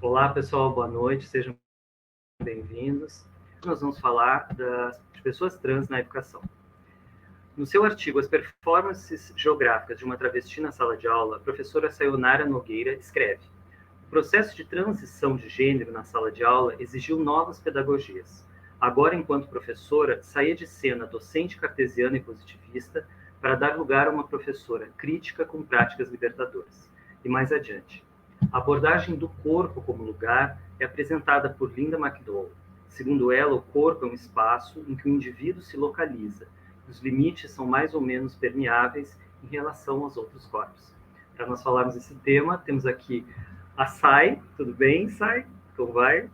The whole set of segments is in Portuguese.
Olá, pessoal, boa noite, sejam bem-vindos. Nós vamos falar de pessoas trans na educação. No seu artigo As Performances Geográficas de uma Travesti na Sala de Aula, a professora Sayonara Nogueira escreve: o processo de transição de gênero na sala de aula exigiu novas pedagogias. Agora, enquanto professora, saía de cena docente cartesiana e positivista para dar lugar a uma professora crítica com práticas libertadoras. E mais adiante, a abordagem do corpo como lugar é apresentada por Linda McDowell. Segundo ela, o corpo é um espaço em que o indivíduo se localiza. Os limites são mais ou menos permeáveis em relação aos outros corpos. Para nós falarmos desse tema, temos aqui a Sai. Tudo bem, Sai? Como vai?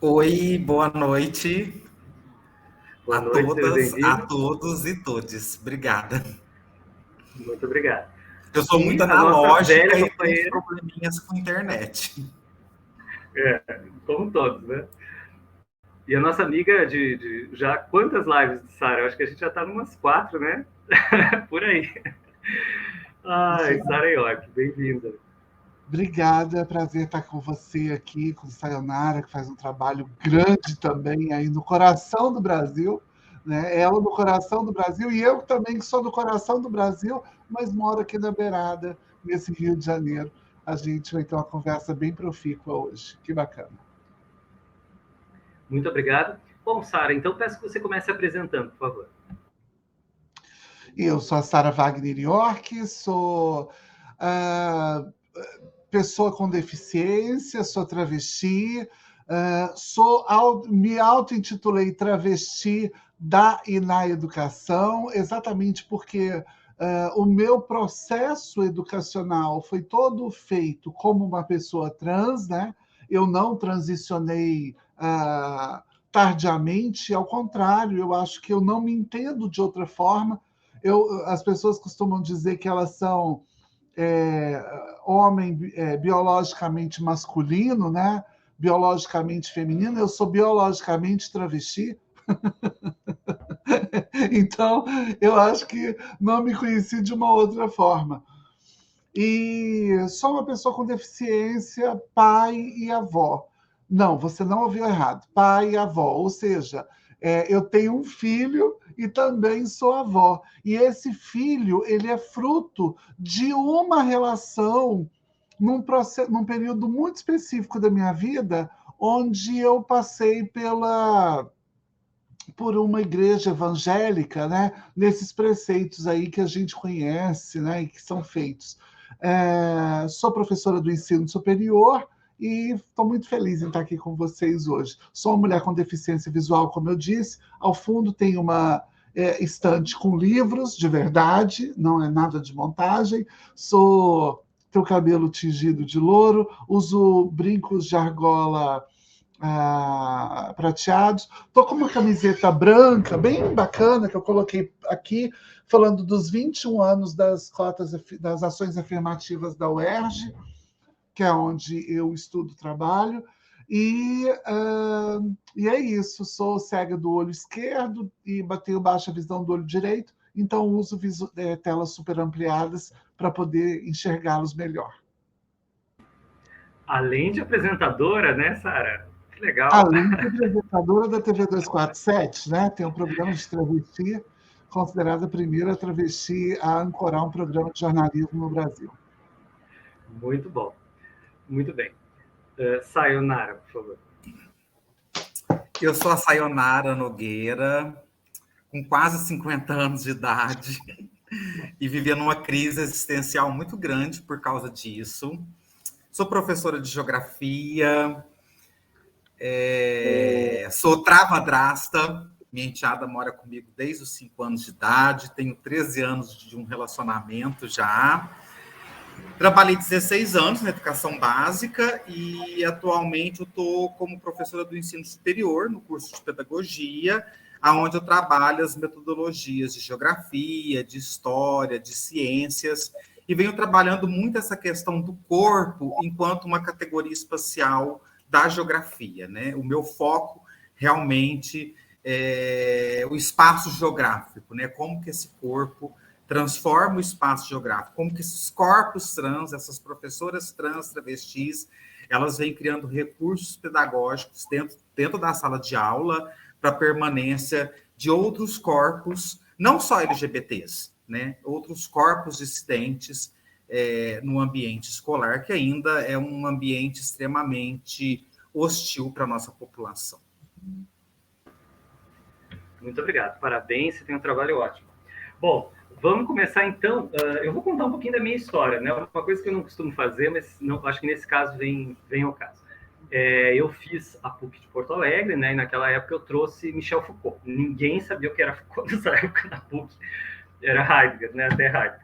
Oi, boa noite. Boa noite, seja A bem-vindo. todos e todes. Obrigada. Muito obrigado. Eu sou muito E a nossa velha analógica e tenho uns companheira, probleminhas com a internet. como todos, né? E a nossa amiga de já quantas lives de Sara? Eu acho que a gente já está em umas 4, né? Por aí. Ai, Sara York, bem-vinda. Obrigada, é prazer estar com você aqui, com Sayonara, que faz um trabalho grande também aí no coração do Brasil, né? Ela no coração do Brasil e eu também que sou do coração do Brasil, mas moro aqui na beirada, nesse Rio de Janeiro. A gente vai ter uma conversa bem profícua hoje. Que bacana. Muito obrigado. Bom, Sara, então peço que você comece apresentando, por favor. Eu sou a Sara Wagner York, sou ah, pessoa com deficiência, sou travesti, me auto-intitulei travesti da e na educação, exatamente porque o meu processo educacional foi todo feito como uma pessoa trans, né? Eu não transicionei tardiamente, ao contrário, eu acho que eu não me entendo de outra forma. As pessoas costumam dizer que elas são homem biologicamente masculino, né? Biologicamente feminino, eu sou biologicamente travesti. Então, eu acho que não me conheci de uma outra forma. E sou uma pessoa com deficiência, pai e avó. Não, você não ouviu errado. Pai e avó, ou seja, eu tenho um filho e também sou avó. E esse filho, ele é fruto de uma relação num período muito específico da minha vida, onde eu passei por uma igreja evangélica, né? Nesses preceitos aí que a gente conhece, né? E que são feitos. Sou professora do ensino superior e estou muito feliz em estar aqui com vocês hoje. Sou uma mulher com deficiência visual, como eu disse. Ao fundo tem uma estante com livros de verdade, não é nada de montagem. Tenho cabelo tingido de louro, uso brincos de argola prateados. Estou com uma camiseta branca, bem bacana, que eu coloquei aqui, falando dos 21 anos das ações afirmativas da UERJ, que é onde eu estudo trabalho. E é isso, sou cega do olho esquerdo e tenho baixa visão do olho direito, então uso telas super ampliadas para poder enxergá-los melhor. Além de apresentadora, né, Sara? Que legal. Além de apresentadora da TV 247, né? Tem um programa de travesti, considerada a primeira travesti a ancorar um programa de jornalismo no Brasil. Muito bom. Muito bem. Sayonara, por favor. Eu sou a Sayonara Nogueira, com quase 50 anos de idade, e vivia numa crise existencial muito grande por causa disso. Sou professora de geografia, sou travadrasta, minha enteada mora comigo desde os 5 anos de idade, tenho 13 anos de um relacionamento já. Trabalhei 16 anos na educação básica e atualmente eu estou como professora do ensino superior no curso de pedagogia, onde eu trabalho as metodologias de geografia, de história, de ciências, e venho trabalhando muito essa questão do corpo enquanto uma categoria espacial da geografia, né? O meu foco realmente é o espaço geográfico, né? Como que esse corpo transforma o espaço geográfico, como que esses corpos trans, essas professoras trans, travestis, elas vêm criando recursos pedagógicos dentro da sala de aula para permanência de outros corpos, não só LGBTs, né? Outros corpos dissidentes no ambiente escolar, que ainda é um ambiente extremamente hostil para a nossa população. Muito obrigado, parabéns, você tem um trabalho ótimo. Bom, vamos começar então. Eu vou contar um pouquinho da minha história, né? Uma coisa que eu não costumo fazer, mas não, acho que nesse caso vem ao caso. Eu fiz a PUC de Porto Alegre, né? E naquela época eu trouxe Michel Foucault. Ninguém sabia o que era Foucault nessa época na PUC. Era Heidegger, né? Até Heidegger.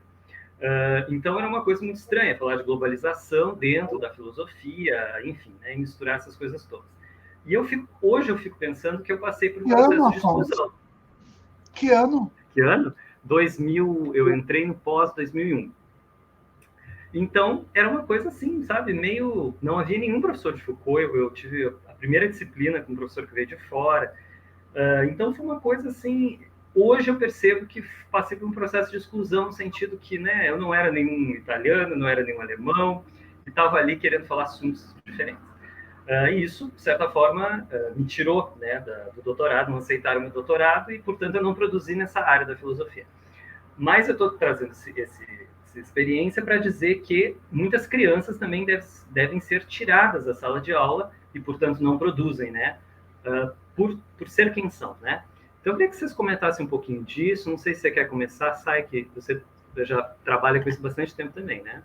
Então era uma coisa muito estranha falar de globalização dentro da filosofia, enfim, né? E misturar essas coisas todas. E hoje eu fico pensando que eu passei por um processo de exclusão. Que ano? Que ano? 2000, eu entrei no pós 2001. Então, era uma coisa assim, sabe, meio... Não havia nenhum professor de Foucault, eu tive a primeira disciplina com um professor que veio de fora. Então, foi uma coisa assim... Hoje eu percebo que passei por um processo de exclusão, no sentido que, né, eu não era nenhum italiano, não era nenhum alemão, e estava ali querendo falar assuntos diferentes. E isso, de certa forma, me tirou, né, do doutorado, não aceitaram o meu doutorado, e, portanto, eu não produzi nessa área da filosofia. Mas eu estou trazendo essa experiência para dizer que muitas crianças também devem ser tiradas da sala de aula e, portanto, não produzem, né, por ser quem são, né? Então, eu queria que vocês comentassem um pouquinho disso. Não sei se você quer começar, Sai, que você já trabalha com isso bastante tempo também, né?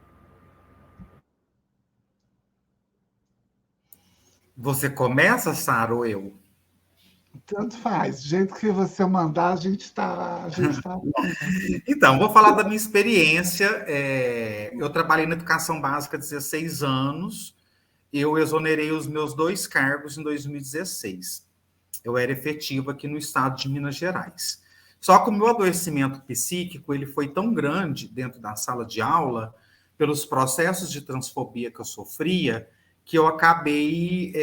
Você começa, Sara, ou eu? Tanto faz. Do jeito que você mandar, a gente está. Então, vou falar da minha experiência. Eu trabalhei na educação básica há 16 anos. Eu exonerei os meus 2 cargos em 2016. Eu era efetivo aqui no estado de Minas Gerais. Só que o meu adoecimento psíquico ele foi tão grande dentro da sala de aula, pelos processos de transfobia que eu sofria, que eu acabei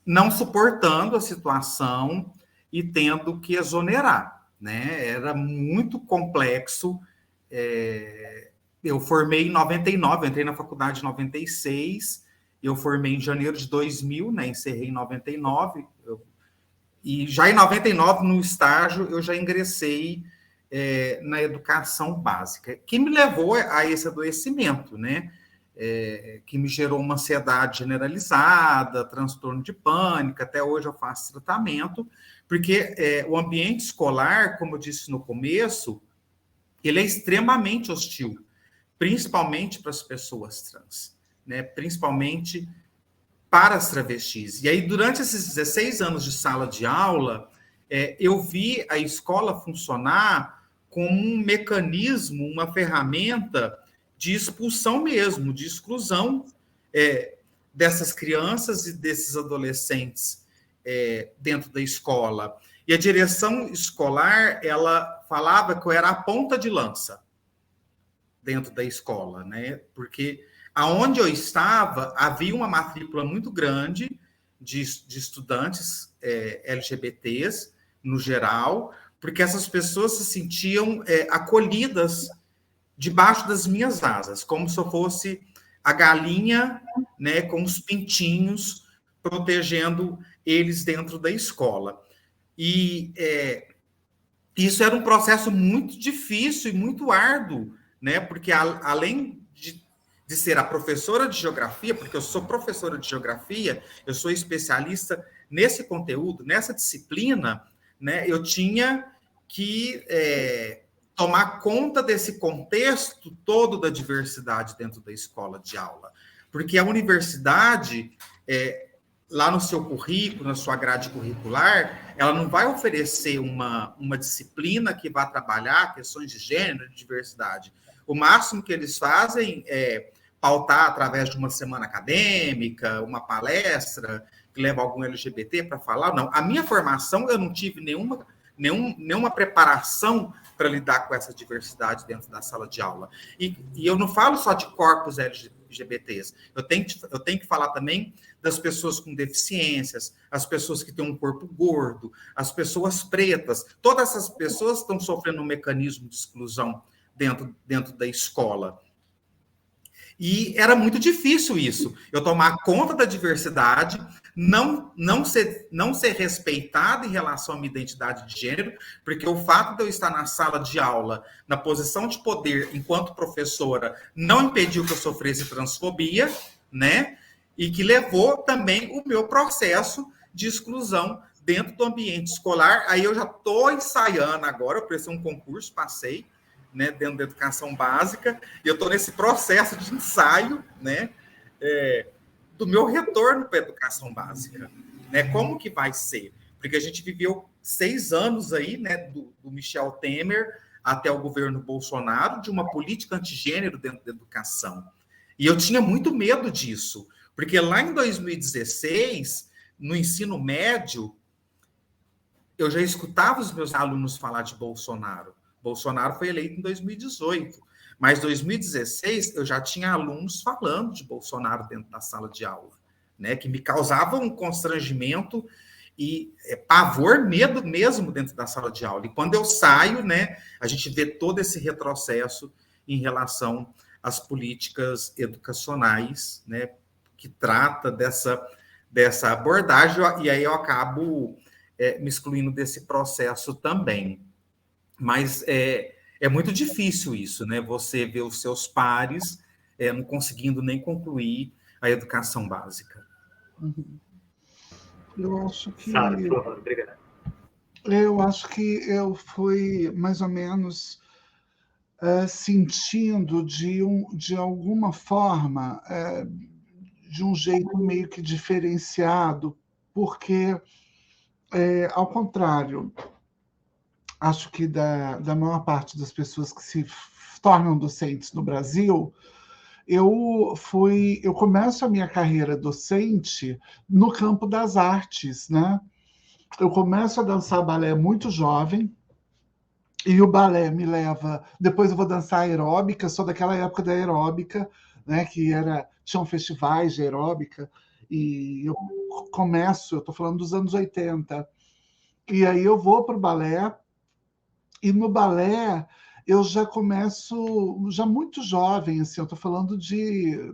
não suportando a situação e tendo que exonerar, né? Era muito complexo. Eu formei em 99, entrei na faculdade em 96, eu formei em janeiro de 2000, né? Encerrei em 99, e já em 99, no estágio, eu já ingressei na educação básica, que me levou a esse adoecimento, né? Que me gerou uma ansiedade generalizada, transtorno de pânico, até hoje eu faço tratamento, porque o ambiente escolar, como eu disse no começo, ele é extremamente hostil, principalmente para as pessoas trans, né? Principalmente para as travestis. E aí, durante esses 16 anos de sala de aula, eu vi a escola funcionar como um mecanismo, uma ferramenta de expulsão mesmo, de exclusão dessas crianças e desses adolescentes dentro da escola. E a direção escolar, ela falava que eu era a ponta de lança dentro da escola, né? Porque aonde eu estava, havia uma matrícula muito grande de estudantes LGBTs, no geral, porque essas pessoas se sentiam acolhidas debaixo das minhas asas, como se eu fosse a galinha, né, com os pintinhos, protegendo eles dentro da escola. E isso era um processo muito difícil e muito árduo, né? Porque além de ser a professora de geografia, porque eu sou professora de geografia, eu sou especialista nesse conteúdo, nessa disciplina, né? Eu tinha que tomar conta desse contexto todo da diversidade dentro da escola de aula. Porque a universidade, lá no seu currículo, na sua grade curricular, ela não vai oferecer uma disciplina que vá trabalhar questões de gênero, de diversidade. O máximo que eles fazem é pautar através de uma semana acadêmica, uma palestra, que leva algum LGBT para falar. Não, a minha formação, eu não tive nenhuma nenhuma preparação para lidar com essa diversidade dentro da sala de aula. E eu não falo só de corpos LGBTs, eu tenho que falar também das pessoas com deficiências, as pessoas que têm um corpo gordo, as pessoas pretas. Todas essas pessoas estão sofrendo um mecanismo de exclusão dentro da escola. E era muito difícil isso, eu tomar conta da diversidade, não ser respeitada em relação à minha identidade de gênero, porque o fato de eu estar na sala de aula, na posição de poder, enquanto professora, não impediu que eu sofresse transfobia, né? E que levou também o meu processo de exclusão dentro do ambiente escolar. Aí eu já estou ensaiando agora, eu prestei um concurso, passei, né, dentro da educação básica, e eu estou nesse processo de ensaio, né, do meu retorno para a educação básica, né, como que vai ser? Porque a gente viveu 6 anos aí, né, do Michel Temer até o governo Bolsonaro, de uma política antigênero dentro da educação. E eu tinha muito medo disso, porque lá em 2016, no ensino médio, eu já escutava os meus alunos falar de Bolsonaro. Bolsonaro foi eleito em 2018, mas em 2016 eu já tinha alunos falando de Bolsonaro dentro da sala de aula, né, que me causava um constrangimento e pavor, medo mesmo dentro da sala de aula. E quando eu saio, né, a gente vê todo esse retrocesso em relação às políticas educacionais, né, que trata dessa abordagem, e aí eu acabo me excluindo desse processo também. Mas é muito difícil isso, né? Você vê os seus pares não conseguindo nem concluir a educação básica. Eu acho que... Sara, por favor, obrigado. Eu acho que eu fui mais ou menos sentindo de alguma forma, de um jeito meio que diferenciado, porque, ao contrário, acho que da maior parte das pessoas que se tornam docentes no Brasil, eu começo a minha carreira docente no campo das artes, né? Eu começo a dançar balé muito jovem, e o balé me leva... Depois eu vou dançar aeróbica, sou daquela época da aeróbica, né, tinham festivais de aeróbica, e eu estou falando dos anos 80, e aí eu vou para o balé, e no balé eu já começo, já muito jovem, assim, eu estou falando de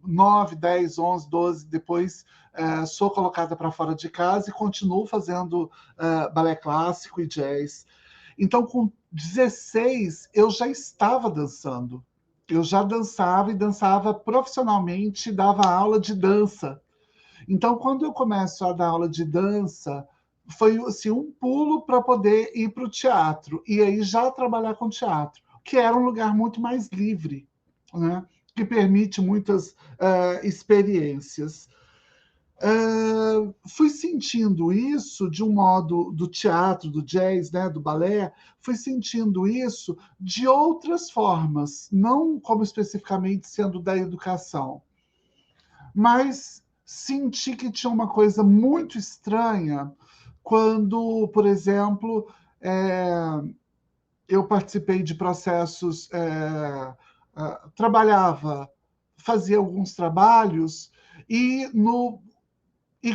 9, 10, 11, 12, depois sou colocada para fora de casa e continuo fazendo balé clássico e jazz. Então, com 16, eu já estava dançando. Eu já dançava e dançava profissionalmente, dava aula de dança. Então, quando eu começo a dar aula de dança, foi assim, um pulo para poder ir para o teatro. E aí já trabalhar com teatro, que era um lugar muito mais livre, né? Que permite muitas experiências. Fui sentindo isso de um modo do teatro, do jazz, né, do balé, fui sentindo isso de outras formas, não como especificamente sendo da educação, mas senti que tinha uma coisa muito estranha quando, por exemplo, eu participei de processos, fazia alguns trabalhos, e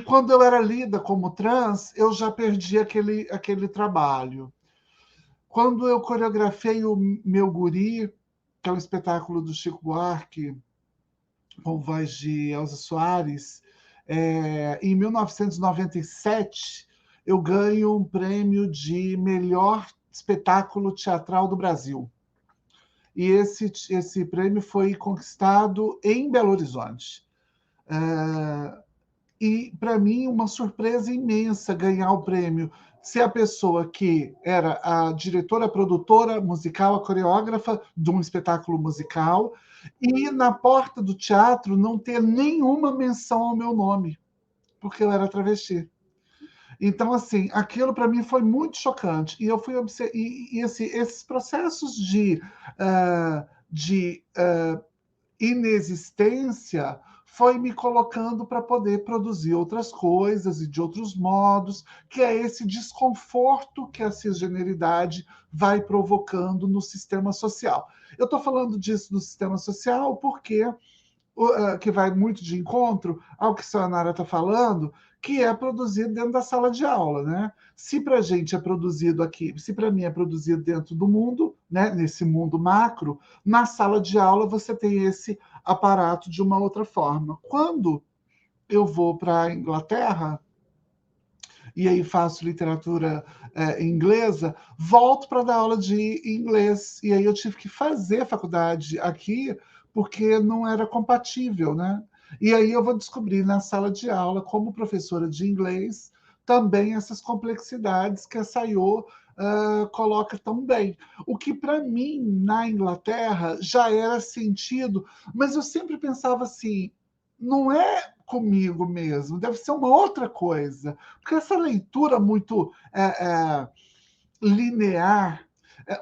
quando eu era lida como trans, eu já perdi aquele trabalho. Quando eu coreografei o Meu Guri, que é um espetáculo do Chico Buarque, com voz de Elza Soares, em 1997, eu ganho um prêmio de melhor espetáculo teatral do Brasil. E esse prêmio foi conquistado em Belo Horizonte. E, para mim, uma surpresa imensa ganhar o prêmio, ser a pessoa que era a diretora, a produtora musical, a coreógrafa de um espetáculo musical, e na porta do teatro não ter nenhuma menção ao meu nome, porque eu era travesti. Então, assim, aquilo para mim foi muito chocante. E eu fui esses processos de inexistência foi me colocando para poder produzir outras coisas e de outros modos, que é esse desconforto que a cisgeneridade vai provocando no sistema social. Eu estou falando disso do sistema social porque que vai muito de encontro ao que a Sayonara está falando, que é produzido dentro da sala de aula, né? Se para a gente é produzido aqui, se para mim é produzido dentro do mundo, né, nesse mundo macro, na sala de aula você tem esse aparato de uma outra forma. Quando eu vou para a Inglaterra, e aí faço literatura inglesa, volto para dar aula de inglês. E aí eu tive que fazer a faculdade aqui, porque não era compatível, né? E aí eu vou descobrir na sala de aula, como professora de inglês, também essas complexidades que a Sayô coloca tão bem. O que para mim, na Inglaterra, já era sentido, mas eu sempre pensava assim, não é comigo mesmo, deve ser uma outra coisa. Porque essa leitura muito linear,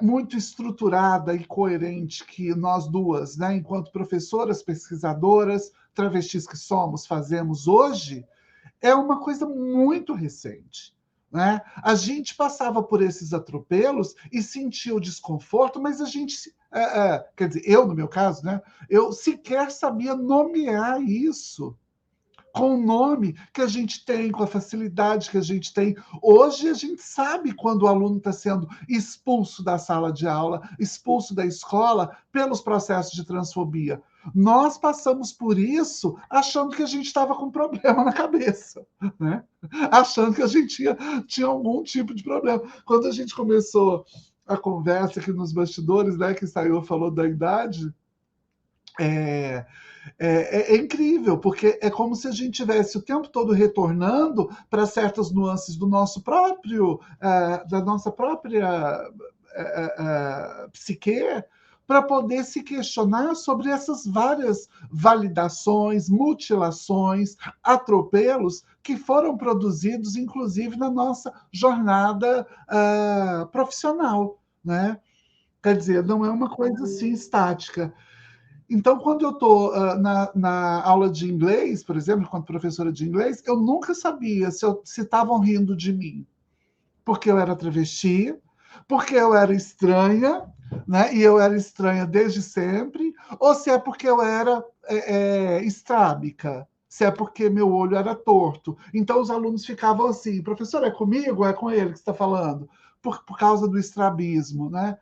muito estruturada e coerente que nós duas, né, enquanto professoras, pesquisadoras, travestis que somos, fazemos hoje, é uma coisa muito recente. Né? A gente passava por esses atropelos e sentia o desconforto, mas a gente, quer dizer, eu no meu caso, né, eu sequer sabia nomear isso com o nome que a gente tem, com a facilidade que a gente tem. Hoje a gente sabe quando o aluno está sendo expulso da sala de aula, expulso da escola pelos processos de transfobia. Nós passamos por isso achando que a gente estava com um problema na cabeça, né? Achando que a gente tinha algum tipo de problema. Quando a gente começou a conversa aqui nos bastidores, né, que saiu, falou da idade, é incrível, porque é como se a gente tivesse o tempo todo retornando para certas nuances do nosso próprio, da nossa própria psique, para poder se questionar sobre essas várias validações, mutilações, atropelos que foram produzidos, inclusive, na nossa jornada profissional, né? Quer dizer, não é uma coisa assim estática. Então, quando eu estou na aula de inglês, por exemplo, quando professora de inglês, eu nunca sabia se estavam rindo de mim porque eu era travesti, porque eu era estranha, né? E eu era estranha desde sempre, ou se é porque eu era estrábica, se é porque meu olho era torto. Então, os alunos ficavam assim, professor, é comigo ou é com ele que você está falando? Por causa do estrabismo, né?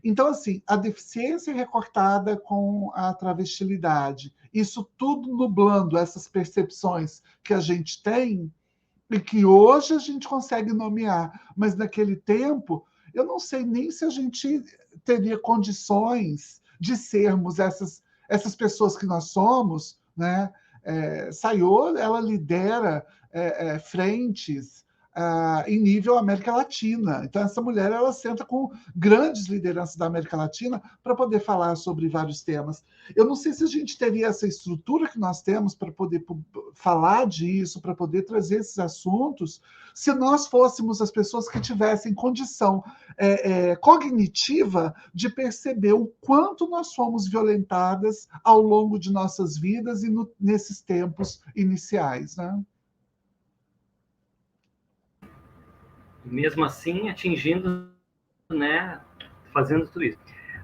Então, assim, a deficiência recortada com a travestilidade, isso tudo nublando essas percepções que a gente tem e que hoje a gente consegue nomear, mas naquele tempo, eu não sei nem se a gente teria condições de sermos essas pessoas que nós somos, né? Sayô, ela lidera frentes em nível América Latina. Então, essa mulher ela senta com grandes lideranças da América Latina para poder falar sobre vários temas. Eu não sei se a gente teria essa estrutura que nós temos para poder falar disso, para poder trazer esses assuntos, se nós fôssemos as pessoas que tivessem condição cognitiva de perceber o quanto nós fomos violentadas ao longo de nossas vidas e nesses tempos iniciais, né? Mesmo assim, atingindo, né, fazendo tudo isso.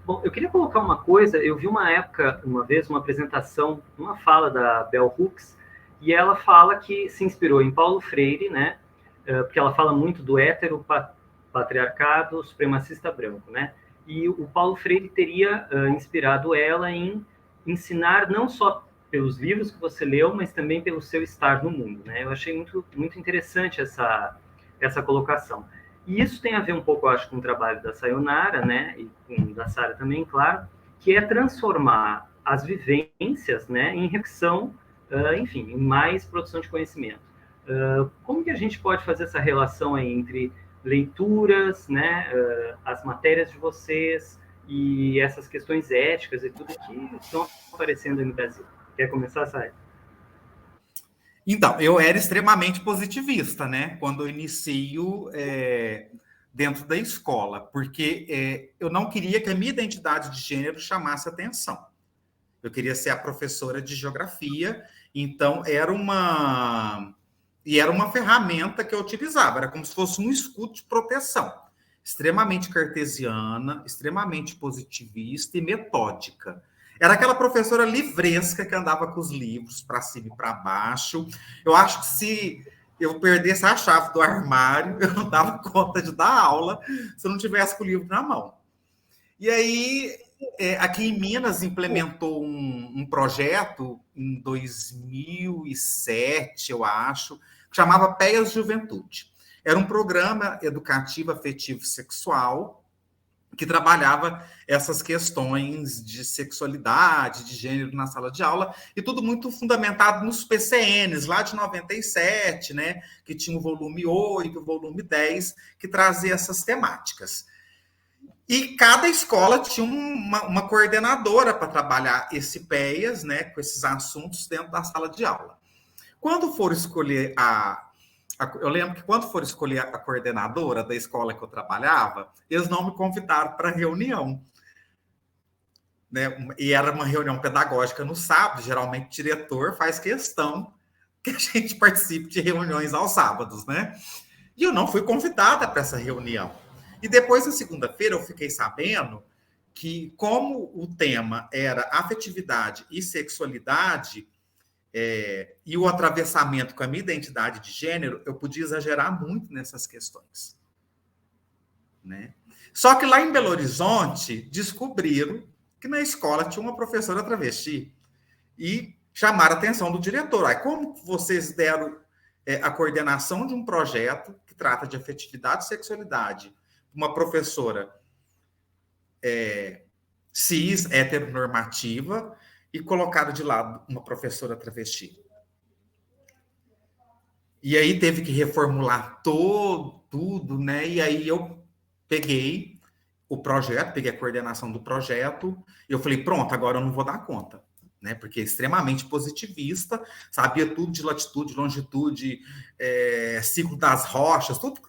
Bom, eu queria colocar uma coisa, eu vi uma vez, uma apresentação, uma fala da Bell Hooks, e ela fala que se inspirou em Paulo Freire, né, porque ela fala muito do heteropatriarcado supremacista branco, né, e o Paulo Freire teria inspirado ela em ensinar não só pelos livros que você leu, mas também pelo seu estar no mundo, né. Eu achei muito, muito interessante essa colocação. E isso tem a ver um pouco, eu acho, com o trabalho da Sayonara, né, e com da Sara também, claro, que é transformar as vivências, né, em reflexão, enfim, em mais produção de conhecimento. Como que a gente pode fazer essa relação aí entre leituras, né, as matérias de vocês e essas questões éticas e tudo que estão aparecendo no Brasil? Quer começar, Sara? Então, eu era extremamente positivista, né? Quando eu inicio dentro da escola, porque eu não queria que a minha identidade de gênero chamasse atenção. Eu queria ser a professora de geografia, então era uma ferramenta que eu utilizava, era como se fosse um escudo de proteção, extremamente cartesiana, extremamente positivista e metódica. Era aquela professora livresca que andava com os livros para cima e para baixo. Eu acho que se eu perdesse a chave do armário, eu não dava conta de dar aula se eu não tivesse com o livro na mão. E aí, aqui em Minas, implementou um projeto em 2007, eu acho, que chamava PEAS Juventude. Era um programa educativo afetivo sexual que trabalhava essas questões de sexualidade, de gênero na sala de aula, e tudo muito fundamentado nos PCNs, lá de 97, né, que tinha o volume 8, o volume 10, que trazia essas temáticas. E cada escola tinha uma coordenadora para trabalhar esse PEAS, né, com esses assuntos dentro da sala de aula. Quando for escolher eu lembro que quando for escolher a coordenadora da escola que eu trabalhava, eles não me convidaram para reunião. Né? E era uma reunião pedagógica no sábado, geralmente o diretor faz questão que a gente participe de reuniões aos sábados, né? E eu não fui convidada para essa reunião. E depois, na segunda-feira, eu fiquei sabendo que, como o tema era afetividade e sexualidade, e o atravessamento com a minha identidade de gênero, eu podia exagerar muito nessas questões. Né? Só que lá em Belo Horizonte, descobriram que na escola tinha uma professora travesti e chamaram a atenção do diretor. Aí, como vocês deram a coordenação de um projeto que trata de afetividade e sexualidade, uma professora cis, heteronormativa, e colocaram de lado uma professora travesti. E aí teve que reformular tudo, né? E aí eu peguei o projeto, peguei a coordenação do projeto, e eu falei, pronto, agora eu não vou dar conta, né? Porque é extremamente positivista, sabia tudo de latitude, longitude, ciclo das rochas, tudo.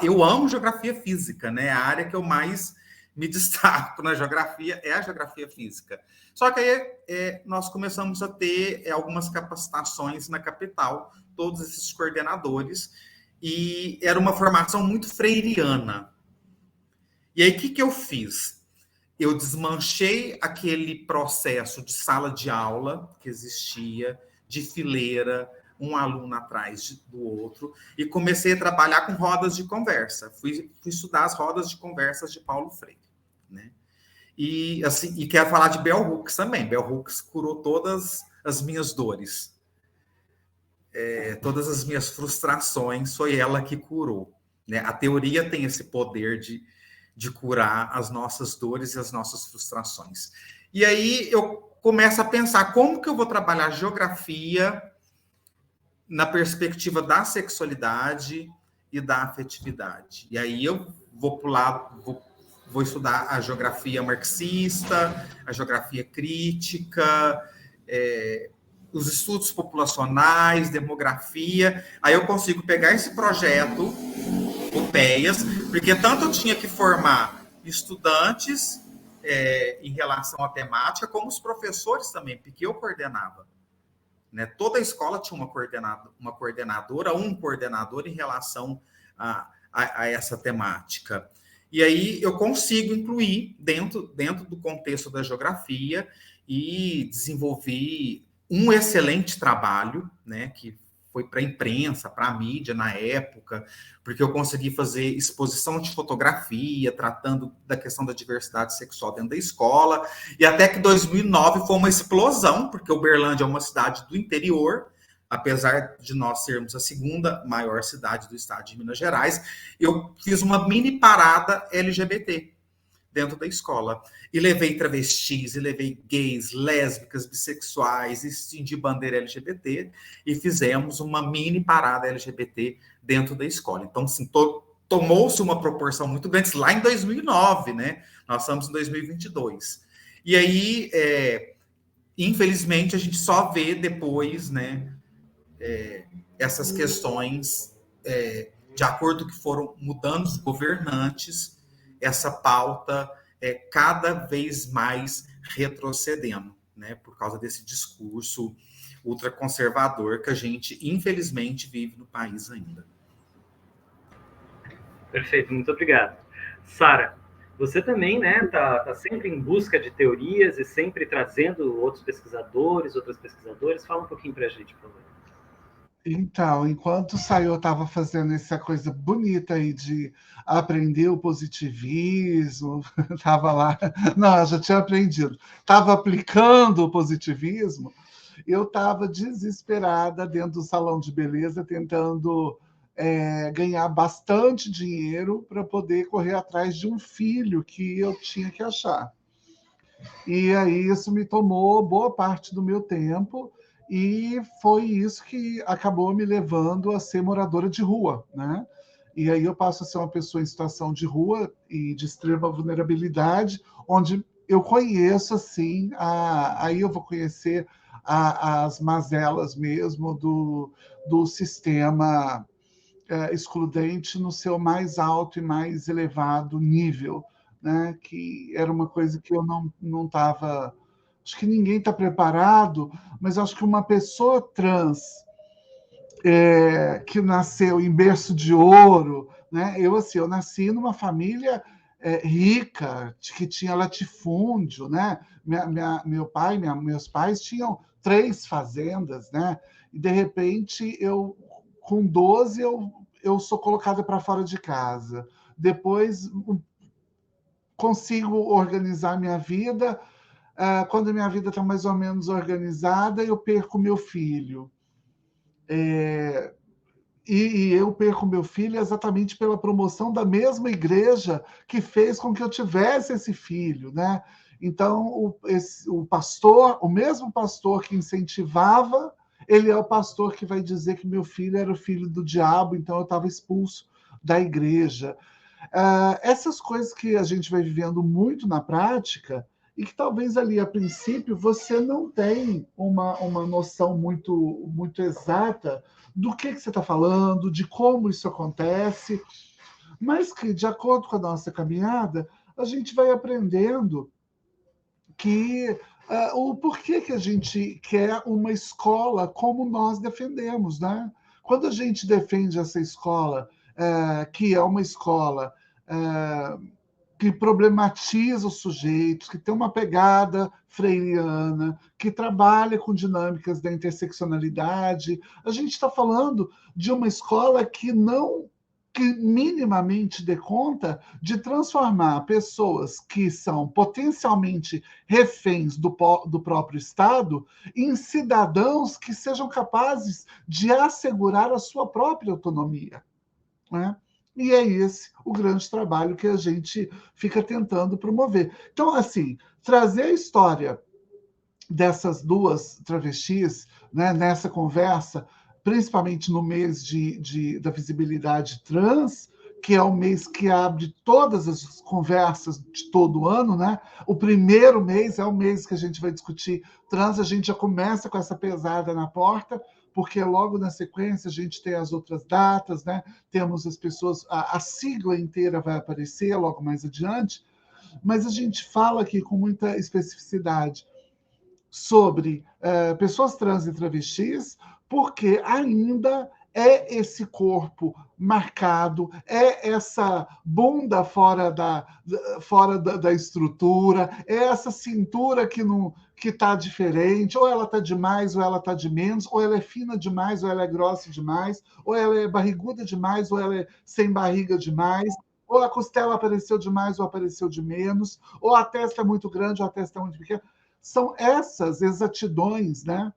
Eu amo geografia física, né? A área que eu mais me destaco na geografia é a geografia física. Só que aí nós começamos a ter algumas capacitações na capital, todos esses coordenadores, e era uma formação muito freiriana. E aí, o que eu fiz? Eu desmanchei aquele processo de sala de aula que existia, de fileira, um aluno atrás do outro, e comecei a trabalhar com rodas de conversa. Fui estudar as rodas de conversas de Paulo Freire, né? E quero falar de Bell Hooks também. Bell Hooks curou todas as minhas dores. Todas as minhas frustrações, foi ela que curou. Né? A teoria tem esse poder de curar as nossas dores e as nossas frustrações. E aí eu começo a pensar como que eu vou trabalhar geografia na perspectiva da sexualidade e da afetividade. E aí eu vou vou estudar a geografia marxista, a geografia crítica, os estudos populacionais, demografia. Aí eu consigo pegar esse projeto, o PEAS, porque tanto eu tinha que formar estudantes em relação à temática, como os professores também, porque eu coordenava. Né? Toda a escola tinha uma coordenadora, um coordenador em relação a essa temática. E aí eu consigo incluir dentro do contexto da geografia e desenvolvi um excelente trabalho, né, que foi para a imprensa, para a mídia na época, porque eu consegui fazer exposição de fotografia, tratando da questão da diversidade sexual dentro da escola, e até que 2009 foi uma explosão, porque Uberlândia é uma cidade do interior, apesar de nós sermos a segunda maior cidade do estado de Minas Gerais, eu fiz uma mini parada LGBT dentro da escola. E levei travestis, e levei gays, lésbicas, bissexuais, estendi bandeira LGBT, e fizemos uma mini parada LGBT dentro da escola. Então, assim, tomou-se uma proporção muito grande lá em 2009, né? Nós estamos em 2022. E aí, infelizmente, a gente só vê depois, né, essas questões, de acordo que foram mudando os governantes, essa pauta cada vez mais retrocedendo, né, por causa desse discurso ultraconservador que a gente, infelizmente, vive no país ainda. Perfeito, muito obrigado. Sara, você também, né, tá sempre em busca de teorias e sempre trazendo outros pesquisadores, outras pesquisadoras. Fala um pouquinho para a gente, por favor. Então, enquanto o Sayô estava fazendo essa coisa bonita aí de aprender o positivismo, estava lá, não, eu já tinha aprendido, estava aplicando o positivismo, eu estava desesperada dentro do salão de beleza, tentando ganhar bastante dinheiro para poder correr atrás de um filho que eu tinha que achar. E aí isso me tomou boa parte do meu tempo, e foi isso que acabou me levando a ser moradora de rua, né? E aí eu passo a ser uma pessoa em situação de rua e de extrema vulnerabilidade, onde eu conheço, assim, aí eu vou conhecer as mazelas mesmo do sistema excludente no seu mais alto e mais elevado nível, né? Que era uma coisa que eu não estava. Acho que ninguém está preparado, mas acho que uma pessoa trans que nasceu em berço de ouro, né? Eu nasci numa família rica, que tinha latifúndio, né? Meu pai, meus pais tinham 3 fazendas, né? E de repente com 12 eu sou colocada para fora de casa. Depois consigo organizar minha vida. Quando minha vida está mais ou menos organizada, eu perco meu filho. E eu perco meu filho exatamente pela promoção da mesma igreja que fez com que eu tivesse esse filho, né? Então, o pastor, o mesmo pastor que incentivava, ele é o pastor que vai dizer que meu filho era o filho do diabo, então eu estava expulso da igreja. Essas coisas que a gente vai vivendo muito na prática, e que talvez ali a princípio você não tem uma noção muito exata do que você está falando, de como isso acontece, mas que, de acordo com a nossa caminhada, a gente vai aprendendo que o porquê que a gente quer uma escola como nós defendemos, né? Quando a gente defende essa escola, que é uma escola que problematiza os sujeitos, que tem uma pegada freiriana, que trabalha com dinâmicas da interseccionalidade. A gente está falando de uma escola que minimamente dê conta de transformar pessoas que são potencialmente reféns do próprio Estado em cidadãos que sejam capazes de assegurar a sua própria autonomia, né? E é esse o grande trabalho que a gente fica tentando promover. Então, assim, trazer a história dessas 2 travestis, né, nessa conversa, principalmente no mês da visibilidade trans, que é o mês que abre todas as conversas de todo o ano, né? O primeiro mês é o mês que a gente vai discutir trans, a gente já começa com essa pesada na porta, porque logo na sequência a gente tem as outras datas, né? Temos as pessoas, a sigla inteira vai aparecer logo mais adiante, mas a gente fala aqui com muita especificidade sobre pessoas trans e travestis, porque ainda é esse corpo marcado, é essa bunda fora da estrutura, é essa cintura que está diferente, ou ela está de mais, ou ela está de menos, ou ela é fina demais, ou ela é grossa demais, ou ela é barriguda demais, ou ela é sem barriga demais, ou a costela apareceu demais, ou apareceu de menos, ou a testa é muito grande, ou a testa é muito pequena. São essas exatidões, né,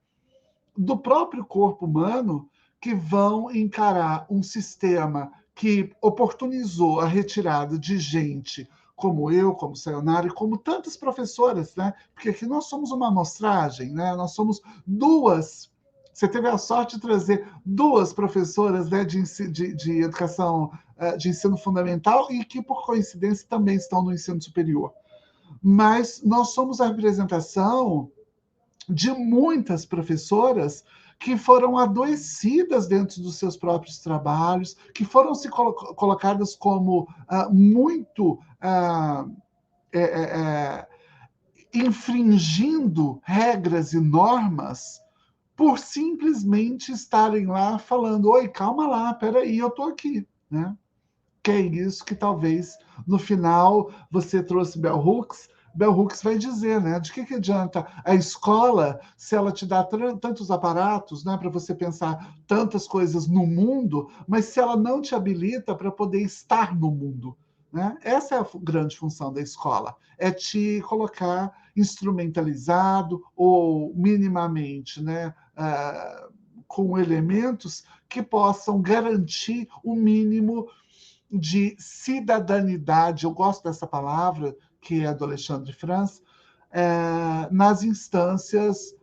do próprio corpo humano que vão encarar um sistema que oportunizou a retirada de gente como eu, como Sayonara e como tantas professoras, né? Porque aqui nós somos uma amostragem, né? Nós somos 2. Você teve a sorte de trazer 2 professoras, né, de educação, de ensino fundamental, e que, por coincidência, também estão no ensino superior. Mas nós somos a representação de muitas professoras que foram adoecidas dentro dos seus próprios trabalhos, que foram se colocadas como muito infringindo regras e normas por simplesmente estarem lá falando: oi, calma lá, peraí, eu tô aqui, né? Que é isso que talvez no final você trouxe Bell Hooks. Bell Hooks vai dizer, né? De que adianta a escola se ela te dá tantos aparatos, né, para você pensar tantas coisas no mundo, mas se ela não te habilita para poder estar no mundo, né? Essa é a grande função da escola, é te colocar instrumentalizado ou minimamente, né, com elementos que possam garantir o mínimo de cidadanidade, eu gosto dessa palavra, que é do Alexandre Franz, nas instâncias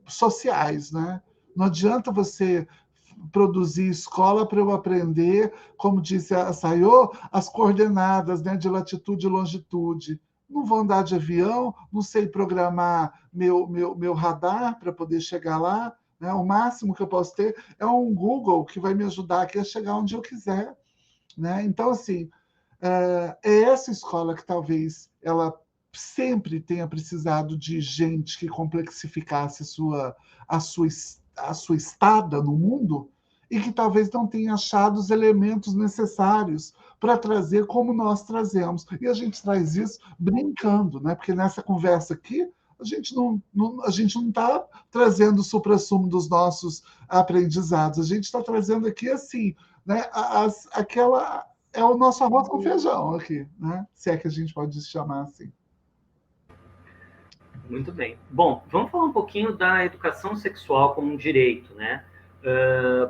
sociais, né? Não adianta você produzir escola para eu aprender, como disse a Sayô, as coordenadas, né, de latitude e longitude. Não vou andar de avião, não sei programar meu radar para poder chegar lá, né? O máximo que eu posso ter é um Google que vai me ajudar aqui a chegar onde eu quiser, né? Então, assim, é essa escola que talvez ela sempre tenha precisado de gente que complexificasse a sua estada no mundo e que talvez não tenha achado os elementos necessários para trazer como nós trazemos. E a gente traz isso brincando, né? Porque nessa conversa aqui, a gente não está trazendo o suprassumo dos nossos aprendizados, a gente está trazendo aqui assim, né, aquela é o nosso arroz com feijão aqui, né? Se é que a gente pode chamar assim. Muito bem. Bom, vamos falar um pouquinho da educação sexual como um direito, né?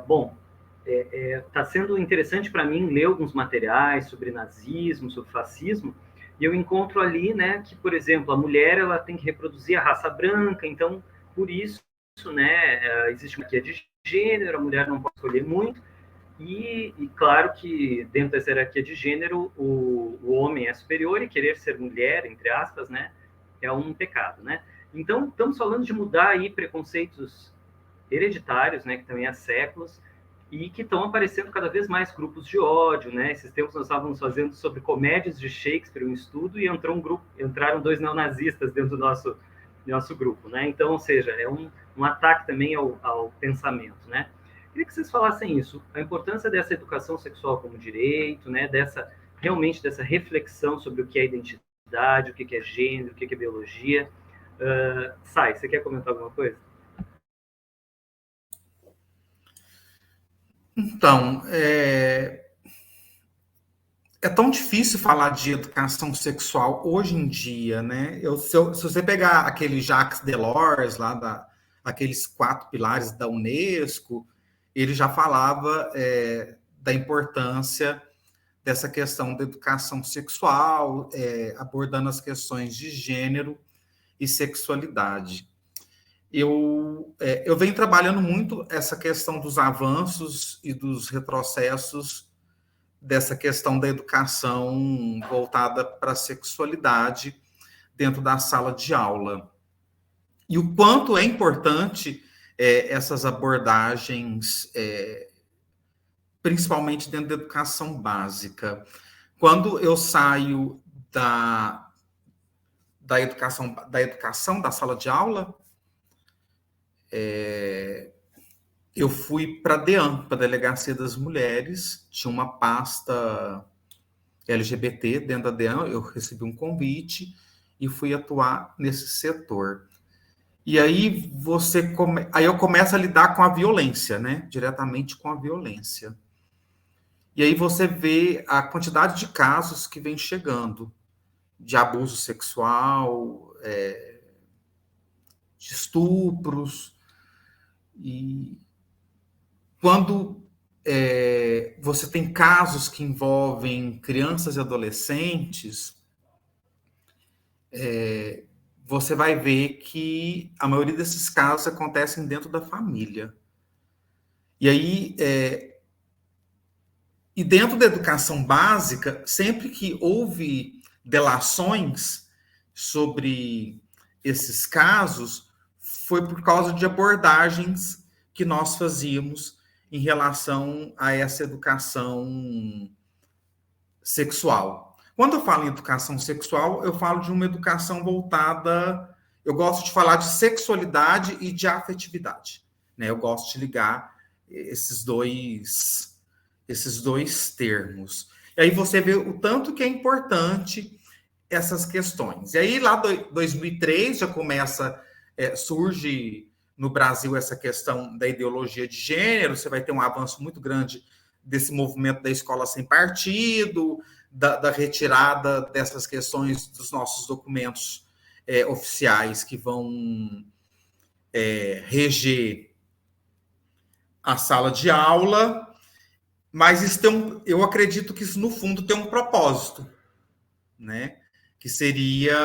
Bom, está sendo interessante para mim ler alguns materiais sobre nazismo, sobre fascismo, e eu encontro ali, né, que, por exemplo, a mulher ela tem que reproduzir a raça branca, então, por isso, né, existe uma hierarquia de gênero, a mulher não pode escolher muito, e claro que dentro dessa hierarquia de gênero, o homem é superior e querer ser mulher, entre aspas, né, é um pecado, né? Então, estamos falando de mudar aí preconceitos hereditários, né, que também há séculos, e que estão aparecendo cada vez mais grupos de ódio, né? Esses tempos nós estávamos fazendo sobre comédias de Shakespeare, um estudo, e entraram 2 neonazistas dentro do nosso grupo, né? Então, ou seja, é um ataque também ao pensamento, né? Queria que vocês falassem isso, a importância dessa educação sexual como direito, né? Realmente dessa reflexão sobre o que é identidade, o que é gênero, o que é biologia. Sai, você quer comentar alguma coisa? Então, é tão difícil falar de educação sexual hoje em dia, né? Se você pegar aquele Jacques Delors, aqueles 4 pilares da Unesco, ele já falava da importância dessa questão da educação sexual, abordando as questões de gênero e sexualidade. Eu venho trabalhando muito essa questão dos avanços e dos retrocessos dessa questão da educação voltada para a sexualidade dentro da sala de aula. E o quanto é importante essas abordagens, principalmente dentro da educação básica. Quando eu saio da educação da sala de aula, eu fui para a DEAN, para a Delegacia das Mulheres, tinha uma pasta LGBT dentro da DEAN, eu recebi um convite e fui atuar nesse setor. E aí aí eu começo a lidar com a violência, né? Diretamente com a violência. E aí você vê a quantidade de casos que vem chegando, de abuso sexual, de estupros. E quando você tem casos que envolvem crianças e adolescentes, você vai ver que a maioria desses casos acontecem dentro da família. E aí, e dentro da educação básica, sempre que houve delações sobre esses casos, foi por causa de abordagens que nós fazíamos em relação a essa educação sexual. Quando eu falo em educação sexual, eu falo de uma educação voltada... Eu gosto de falar de sexualidade e de afetividade, né? Eu gosto de ligar esses dois termos. E aí você vê o tanto que é importante essas questões. E aí, lá em 2003, já começa, surge no Brasil essa questão da ideologia de gênero, você vai ter um avanço muito grande desse movimento da escola sem partido, da retirada dessas questões dos nossos documentos oficiais que vão reger a sala de aula, mas isso eu acredito que isso, no fundo, tem um propósito, né? Que seria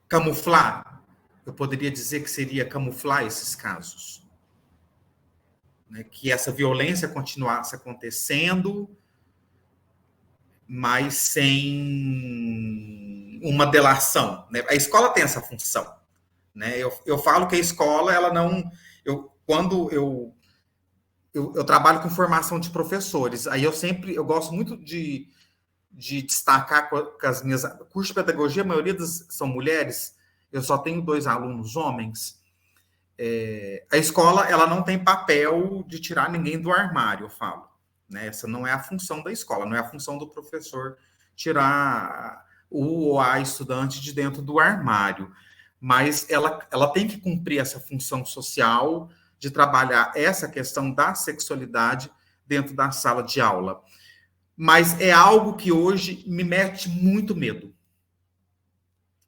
camuflar, eu poderia dizer que seria camuflar esses casos, né? Que essa violência continuasse acontecendo, mas sem uma delação, né? A escola tem essa função, né? Eu falo que a escola, ela não... Quando eu trabalho com formação de professores, aí eu gosto muito de destacar com as minhas... Curso de pedagogia, a maioria são mulheres, eu só tenho 2 alunos homens. A escola, ela não tem papel de tirar ninguém do armário, eu falo, né? Essa não é a função da escola, não é a função do professor tirar o ou a estudante de dentro do armário, mas ela tem que cumprir essa função social de trabalhar essa questão da sexualidade dentro da sala de aula. Mas é algo que hoje me mete muito medo.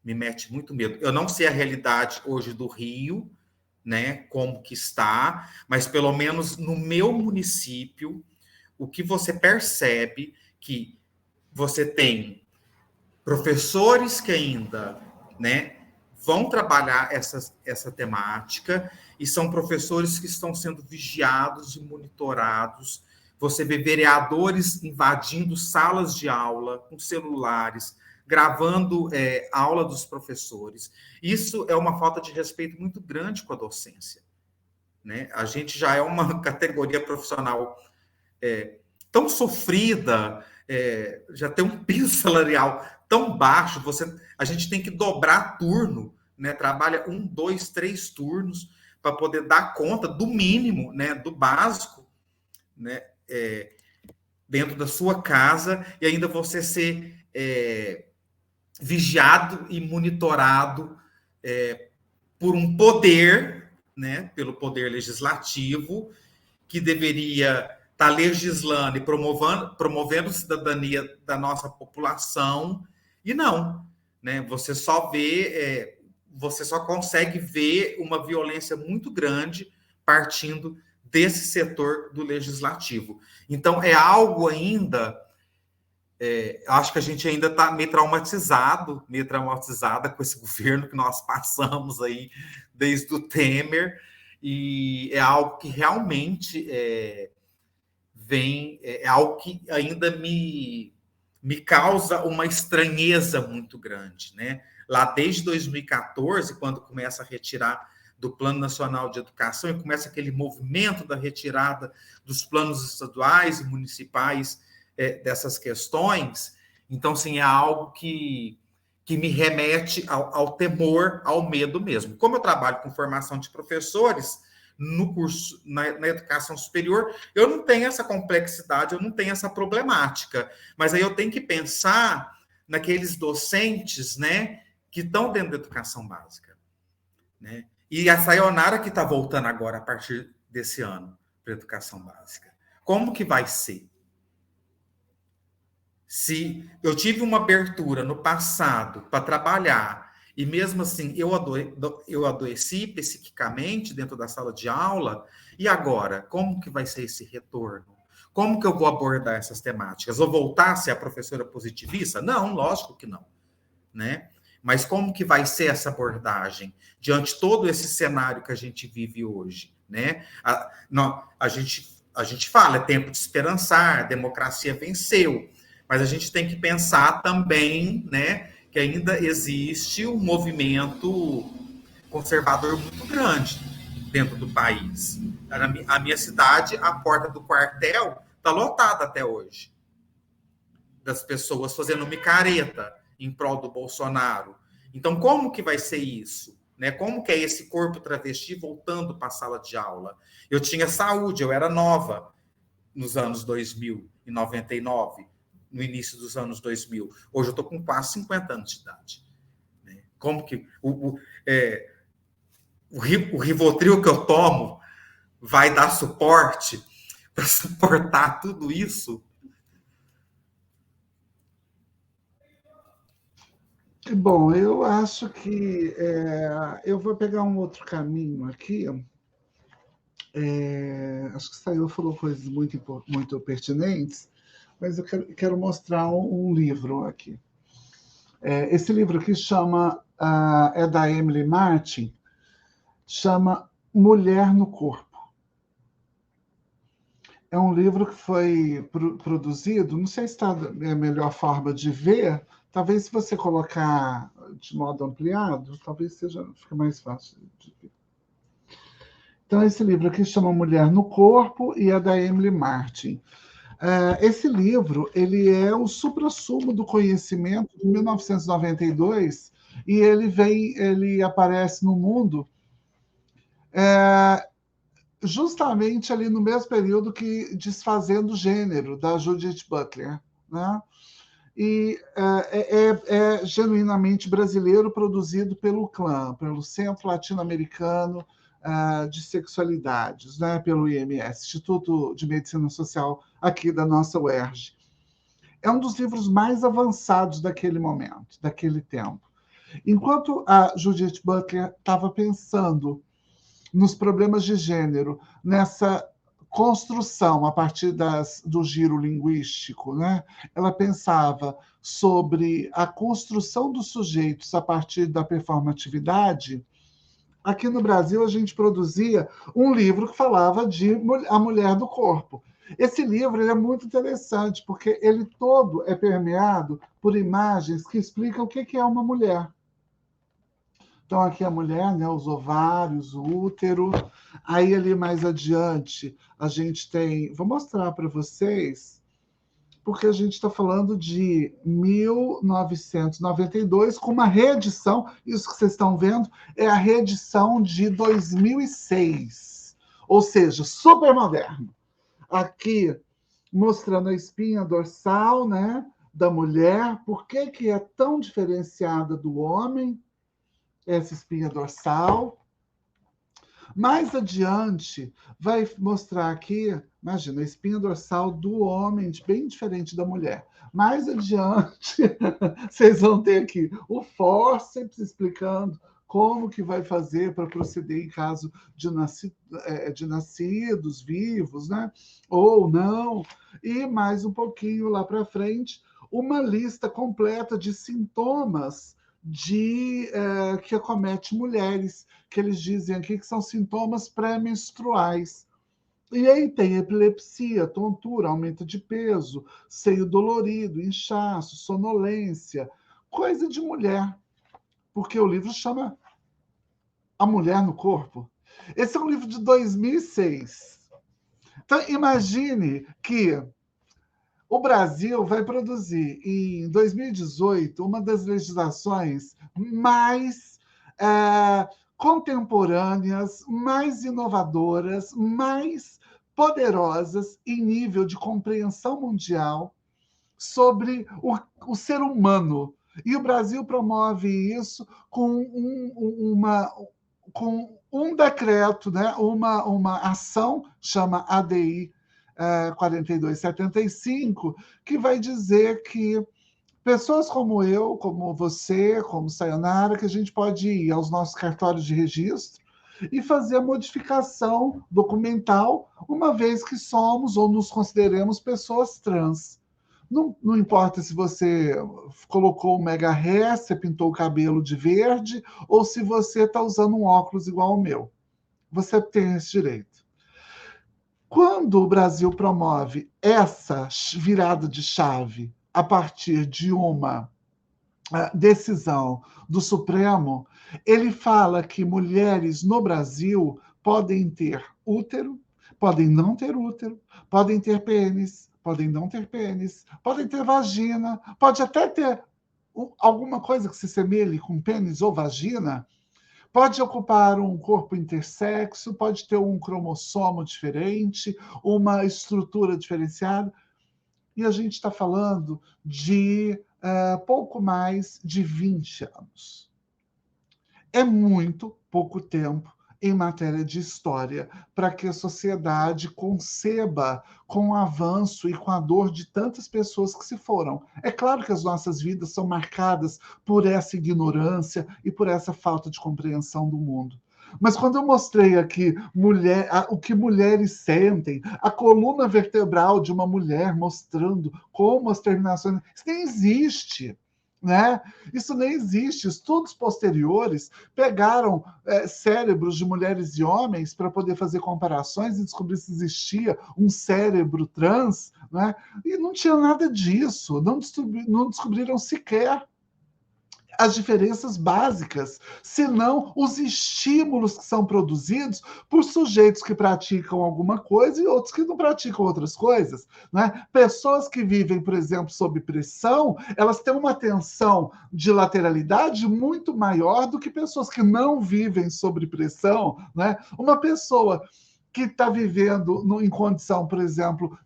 Me mete muito medo. Eu não sei a realidade hoje do Rio, né, como que está, mas pelo menos no meu município, o que você percebe que você tem professores que ainda, né, vão trabalhar essa temática, e são professores que estão sendo vigiados e monitorados. Você vê vereadores invadindo salas de aula com celulares, gravando a aula dos professores. Isso é uma falta de respeito muito grande com a docência, né? A gente já é uma categoria profissional tão sofrida, já tem um piso salarial tão baixo, a gente tem que dobrar turno, né? Trabalha 1, 2, 3 turnos para poder dar conta do mínimo, né? Do básico, né? Dentro da sua casa, e ainda você ser vigiado e monitorado por um poder, né? Pelo poder legislativo, que deveria estar legislando e promovendo cidadania da nossa população, e não, né? Você só consegue ver uma violência muito grande partindo desse setor do legislativo. Então, é algo ainda... acho que a gente ainda está meio traumatizada com esse governo que nós passamos aí desde o Temer, e é algo que realmente é algo que ainda me causa uma estranheza muito grande, né? Lá desde 2014, quando começa a retirar do Plano Nacional de Educação e começa aquele movimento da retirada dos planos estaduais e municipais dessas questões, então, sim, é algo que me remete ao temor, ao medo mesmo. Como eu trabalho com formação de professores, no curso, na educação superior, eu não tenho essa complexidade, eu não tenho essa problemática, mas aí eu tenho que pensar naqueles docentes, né, que estão dentro da educação básica, né? E a sayonara que está voltando agora, a partir desse ano, para a educação básica. Como que vai ser? Se eu tive uma abertura no passado para trabalhar, e mesmo assim eu adoeci psiquicamente dentro da sala de aula, e agora, como que vai ser esse retorno? Como que eu vou abordar essas temáticas? Vou voltar a ser a professora positivista? Não, lógico que não, né? Mas como que vai ser essa abordagem diante de todo esse cenário que a gente vive hoje, né? A gente fala, é tempo de esperançar, a democracia venceu, mas a gente tem que pensar também, né, que ainda existe um movimento conservador muito grande dentro do país. A minha cidade, a porta do quartel está lotada até hoje. das pessoas fazendo micareta em prol do Bolsonaro. Então, como que vai ser isso? Né? Como que é esse corpo travesti voltando para a sala de aula? Eu tinha saúde, eu era nova nos anos 2000, em 99, no início dos anos 2000. Hoje eu estou com quase 50 anos de idade. Né? Como que o Rivotril que eu tomo vai dar suporte para suportar tudo isso? Bom, eu acho que eu vou pegar um outro caminho aqui. Acho que Sayô falou coisas muito pertinentes, mas eu quero mostrar um livro aqui. Esse livro aqui é da Emily Martin, chama Mulher no Corpo. É um livro que foi produzido, não sei se está a melhor forma de ver, talvez se você colocar de modo ampliado, talvez fique mais fácil de ver. Então, esse livro aqui chama Mulher no Corpo e é da Emily Martin. Esse livro ele é o suprassumo do conhecimento de 1992 e ele aparece no mundo justamente ali no mesmo período que Desfazendo o Gênero, da Judith Butler, né? E é genuinamente brasileiro, produzido pelo CLAM, pelo Centro Latino-Americano de Sexualidades, né? Pelo IMS, Instituto de Medicina Social aqui da nossa UERJ. É um dos livros mais avançados daquele momento, daquele tempo. Enquanto a Judith Butler estava pensando nos problemas de gênero, nessa construção a partir do giro linguístico, né? Ela pensava sobre a construção dos sujeitos a partir da performatividade. Aqui no Brasil, a gente produzia um livro que falava de A Mulher do Corpo. Esse livro ele é muito interessante, porque ele todo é permeado por imagens que explicam o que é uma mulher. Então, aqui a mulher, né, os ovários, o útero. Aí, ali mais adiante, a gente tem... Vou mostrar para vocês, porque a gente está falando de 1992, com uma reedição. Isso que vocês estão vendo é a reedição de 2006. Ou seja, super moderno. Aqui, mostrando a espinha dorsal, né, da mulher. Por que é tão diferenciada do homem? Essa espinha dorsal. Mais adiante, vai mostrar aqui, imagina, a espinha dorsal do homem, bem diferente da mulher. Mais adiante, vocês vão ter aqui o fórceps explicando como que vai fazer para proceder em caso de nascidos vivos, né? Ou não. E mais um pouquinho lá para frente, uma lista completa de sintomas que acomete mulheres, que eles dizem aqui que são sintomas pré-menstruais. E aí tem epilepsia, tontura, aumento de peso, seio dolorido, inchaço, sonolência, coisa de mulher, porque o livro chama A Mulher no Corpo. Esse é um livro de 2006. Então, imagine que o Brasil vai produzir, em 2018, uma das legislações mais contemporâneas, mais inovadoras, mais poderosas em nível de compreensão mundial sobre o ser humano. E o Brasil promove isso com um decreto, né? uma ação, chama ADI 4275, que vai dizer que pessoas como eu, como você, como Sayonara, que a gente pode ir aos nossos cartórios de registro e fazer a modificação documental, uma vez que somos ou nos consideremos pessoas trans. Não importa se você colocou um mega hair, se pintou o cabelo de verde, ou se você está usando um óculos igual ao meu. Você tem esse direito. Quando o Brasil promove essa virada de chave a partir de uma decisão do Supremo, ele fala que mulheres no Brasil podem ter útero, podem não ter útero, podem ter pênis, podem não ter pênis, podem ter vagina, pode até ter alguma coisa que se semelhe com pênis ou vagina, pode ocupar um corpo intersexo, pode ter um cromossomo diferente, uma estrutura diferenciada. E a gente está falando de pouco mais de 20 anos. É muito pouco tempo em matéria de história para que a sociedade conceba com o avanço e com a dor de tantas pessoas que se foram. É claro que as nossas vidas são marcadas por essa ignorância e por essa falta de compreensão do mundo. Mas quando eu mostrei aqui o que mulheres sentem, a coluna vertebral de uma mulher mostrando como as terminações. Isso nem existe. Né? Isso nem existe. Estudos posteriores pegaram cérebros de mulheres e homens para poder fazer comparações e descobrir se existia um cérebro trans, né? E não tinha nada disso. Não descobriram sequer as diferenças básicas, senão os estímulos que são produzidos por sujeitos que praticam alguma coisa e outros que não praticam outras coisas. Né? Pessoas que vivem, por exemplo, sob pressão, elas têm uma tensão de lateralidade muito maior do que pessoas que não vivem sob pressão. Né? Uma pessoa que está vivendo em condição, por exemplo,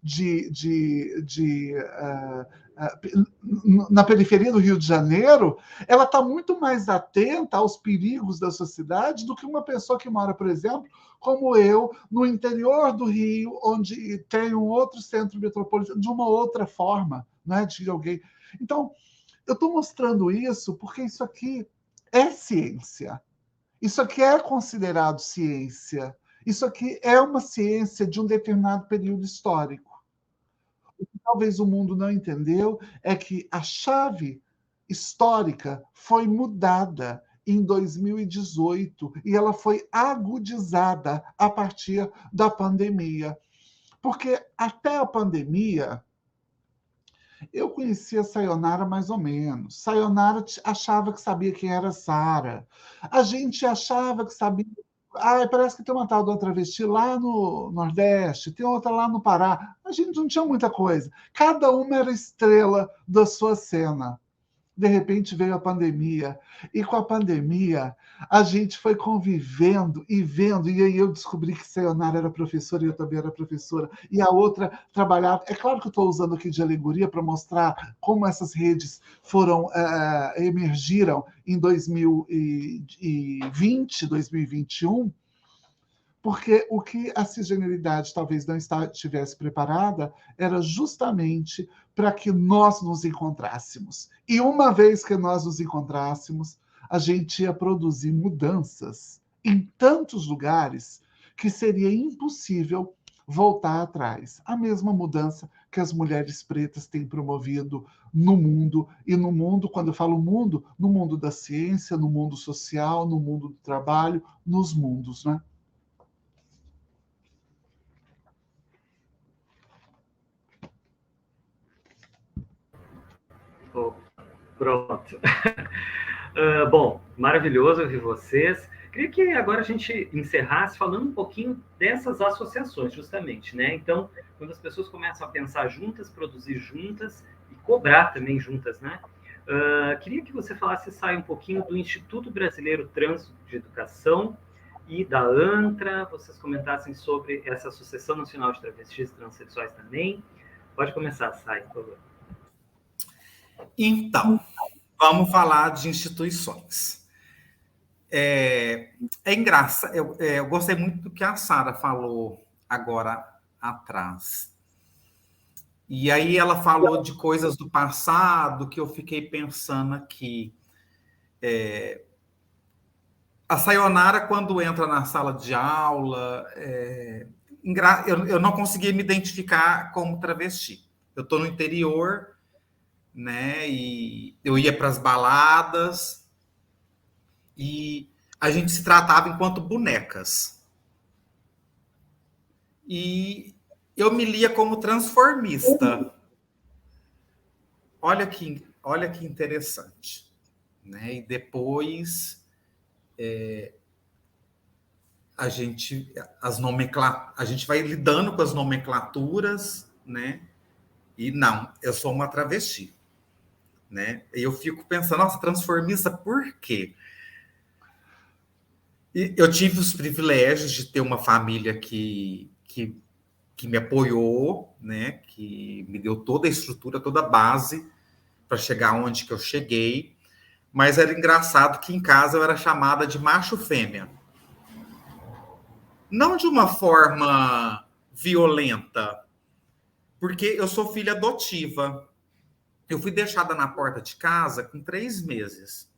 na periferia do Rio de Janeiro, ela está muito mais atenta aos perigos da sociedade do que uma pessoa que mora, por exemplo, como eu, no interior do Rio, onde tem um outro centro metropolitano, de uma outra forma, né, de alguém. Então, eu estou mostrando isso porque isso aqui é ciência. Isso aqui é considerado ciência. Isso aqui é uma ciência de um determinado período histórico. O que talvez o mundo não entendeu é que a chave histórica foi mudada em 2018 e ela foi agudizada a partir da pandemia. Porque até a pandemia, eu conhecia Sayonara mais ou menos. Sayonara achava que sabia quem era Sara. A gente achava que sabia. Ah, parece que tem uma tal de uma travesti lá no Nordeste, tem outra lá no Pará. A gente não tinha muita coisa. Cada uma era estrela da sua cena. De repente veio a pandemia. E com a pandemia, a gente foi convivendo e vendo. E aí eu descobri que Sayonara era professora e eu também era professora. E a outra trabalhava. É claro que eu estou usando aqui de alegoria para mostrar como essas redes foram emergiram em 2020, 2021. Porque o que a cisgeneridade talvez não estivesse preparada era justamente para que nós nos encontrássemos. E uma vez que nós nos encontrássemos, a gente ia produzir mudanças em tantos lugares que seria impossível voltar atrás. A mesma mudança que as mulheres pretas têm promovido no mundo, e no mundo, quando eu falo mundo, no mundo da ciência, no mundo social, no mundo do trabalho, nos mundos, né? Oh, pronto. Bom, maravilhoso ouvir vocês. Queria que agora a gente encerrasse falando um pouquinho dessas associações, justamente, né? Então, quando as pessoas começam a pensar juntas, produzir juntas e cobrar também juntas, né? Queria que você falasse, Sai, um pouquinho do Instituto Brasileiro Trans de Educação e da ANTRA, vocês comentassem sobre essa Associação Nacional de Travestis e Transsexuais também. Pode começar, Sai, por favor. Então, vamos falar de instituições. É engraçado, eu gostei muito do que a Sara falou agora atrás. E aí ela falou de coisas do passado que eu fiquei pensando aqui. A Sayonara, quando entra na sala de aula, eu não conseguia me identificar como travesti. Eu estou no interior, né? E eu ia para as baladas e a gente se tratava enquanto bonecas. E eu me lia como transformista. Olha que interessante. Né? E depois a gente vai lidando com as nomenclaturas, né? E não, eu sou uma travesti, né? E eu fico pensando, nossa, transformista, por quê? E eu tive os privilégios de ter uma família que me apoiou, né? Que me deu toda a estrutura, toda a base para chegar onde que eu cheguei. Mas era engraçado que em casa eu era chamada de macho fêmea. Não de uma forma violenta, porque eu sou filha adotiva. Eu fui deixada na porta de casa com 3 meses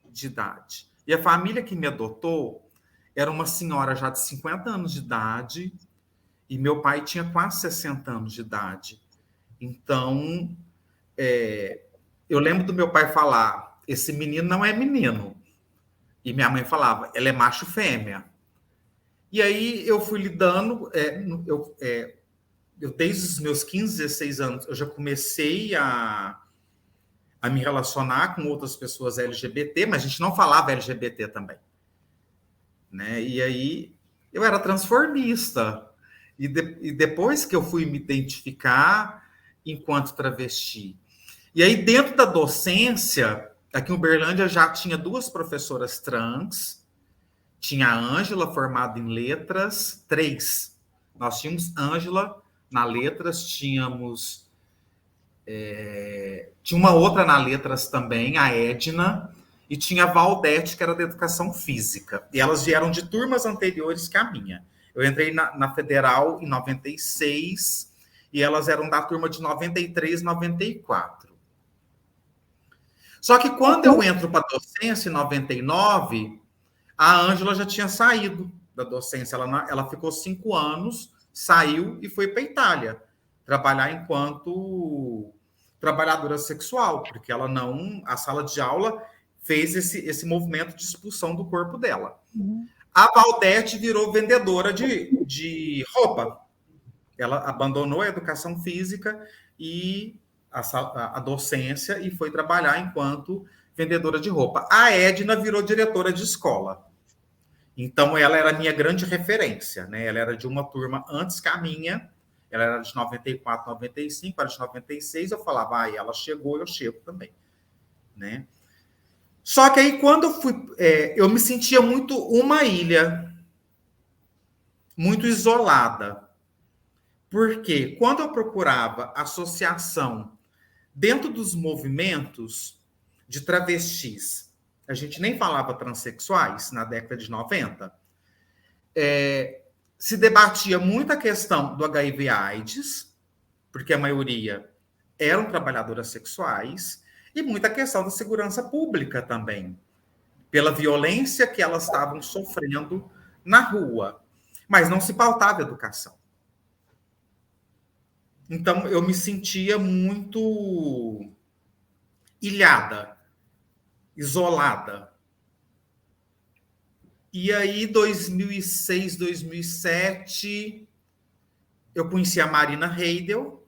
de idade. E a família que me adotou era uma senhora já de 50 anos de idade e meu pai tinha quase 60 anos de idade. Então, eu lembro do meu pai falar, esse menino não é menino. E minha mãe falava, ela é macho fêmea. E aí eu fui lidando, eu desde os meus 15, 16 anos, eu já comecei a me relacionar com outras pessoas LGBT, mas a gente não falava LGBT também. Né? E aí eu era transformista. E depois que eu fui me identificar enquanto travesti. E aí, dentro da docência, aqui em Uberlândia já tinha 2 professoras trans, tinha a Ângela, formada em letras, 3. Nós tínhamos Ângela na letras, tinha uma outra na letras também, a Edna, e tinha a Valdete, que era da educação física. E elas vieram de turmas anteriores que a minha. Eu entrei na Federal em 96 e elas eram da turma de 93, 94. Só que quando eu entro para a docência, em 99, a Ângela já tinha saído da docência. Ela ficou 5 anos, saiu e foi para a Itália trabalhar enquanto trabalhadora sexual, porque ela não... A sala de aula fez esse movimento de expulsão do corpo dela. Uhum. A Valdete virou vendedora de roupa. Ela abandonou a educação física e a docência e foi trabalhar enquanto vendedora de roupa. A Edna virou diretora de escola. Então, ela era a minha grande referência, né? Ela era de uma turma antes que a minha, ela era de 94, 95, era de 96, eu falava, ela chegou, eu chego também, né? Só que aí, quando eu fui, eu me sentia muito uma ilha, muito isolada. Porque quando eu procurava associação dentro dos movimentos de travestis, a gente nem falava transexuais na década de 90, se debatia muito a questão do HIV/AIDS, porque a maioria eram trabalhadoras sexuais, e muita questão da segurança pública também, pela violência que elas estavam sofrendo na rua, mas não se pautava a educação. Então, eu me sentia muito ilhada, isolada. E aí, 2006, 2007, eu conheci a Marina Heidel.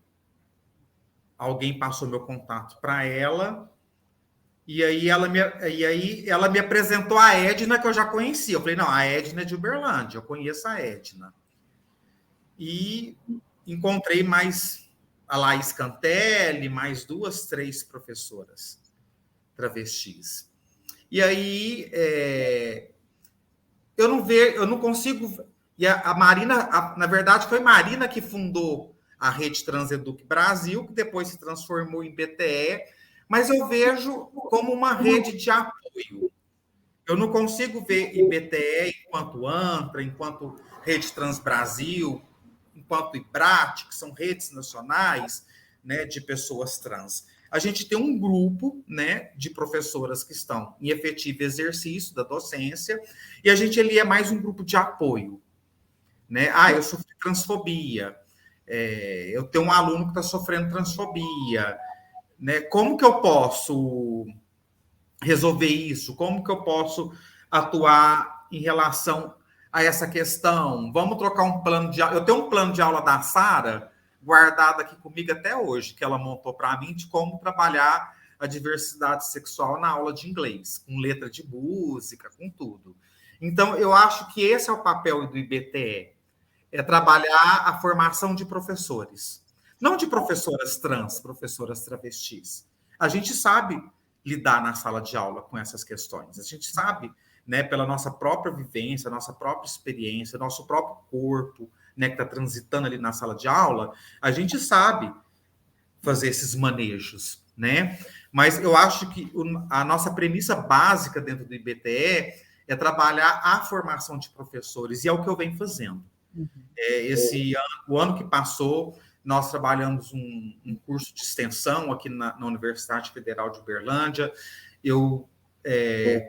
Alguém passou meu contato para ela. E aí ela me apresentou a Edna, que eu já conhecia. Eu falei, não, a Edna é de Uberlândia, eu conheço a Edna. E encontrei mais a Laís Cantelli, mais 2, 3 professoras travestis. E aí eu não consigo. E a Marina, na verdade, foi Marina que fundou a Rede Transeduc Brasil, que depois se transformou em BTE, mas eu vejo como uma rede de apoio. Eu não consigo ver IBTE enquanto ANTRA, enquanto Rede Trans Brasil, enquanto IBRAT, que são redes nacionais, né, de pessoas trans. A gente tem um grupo, né, de professoras que estão em efetivo exercício da docência, e a gente ali é mais um grupo de apoio. Né? Eu sofri transfobia, eu tenho um aluno que está sofrendo transfobia, né? Como que eu posso resolver isso? Como que eu posso atuar em relação a essa questão? Vamos trocar um plano de aula. Eu tenho um plano de aula da Sara guardado aqui comigo até hoje, que ela montou para mim, de como trabalhar a diversidade sexual na aula de inglês, com letra de música, com tudo. Então, eu acho que esse é o papel do IBTE, é trabalhar a formação de professores. Não de professoras trans, professoras travestis. A gente sabe lidar na sala de aula com essas questões. A gente sabe, né, pela nossa própria vivência, nossa própria experiência, nosso próprio corpo, né, que está transitando ali na sala de aula, a gente sabe fazer esses manejos, né? Mas eu acho que a nossa premissa básica dentro do IBTE é trabalhar a formação de professores, e é o que eu venho fazendo. O ano que passou, nós trabalhamos um curso de extensão aqui na Universidade Federal de Uberlândia. Eu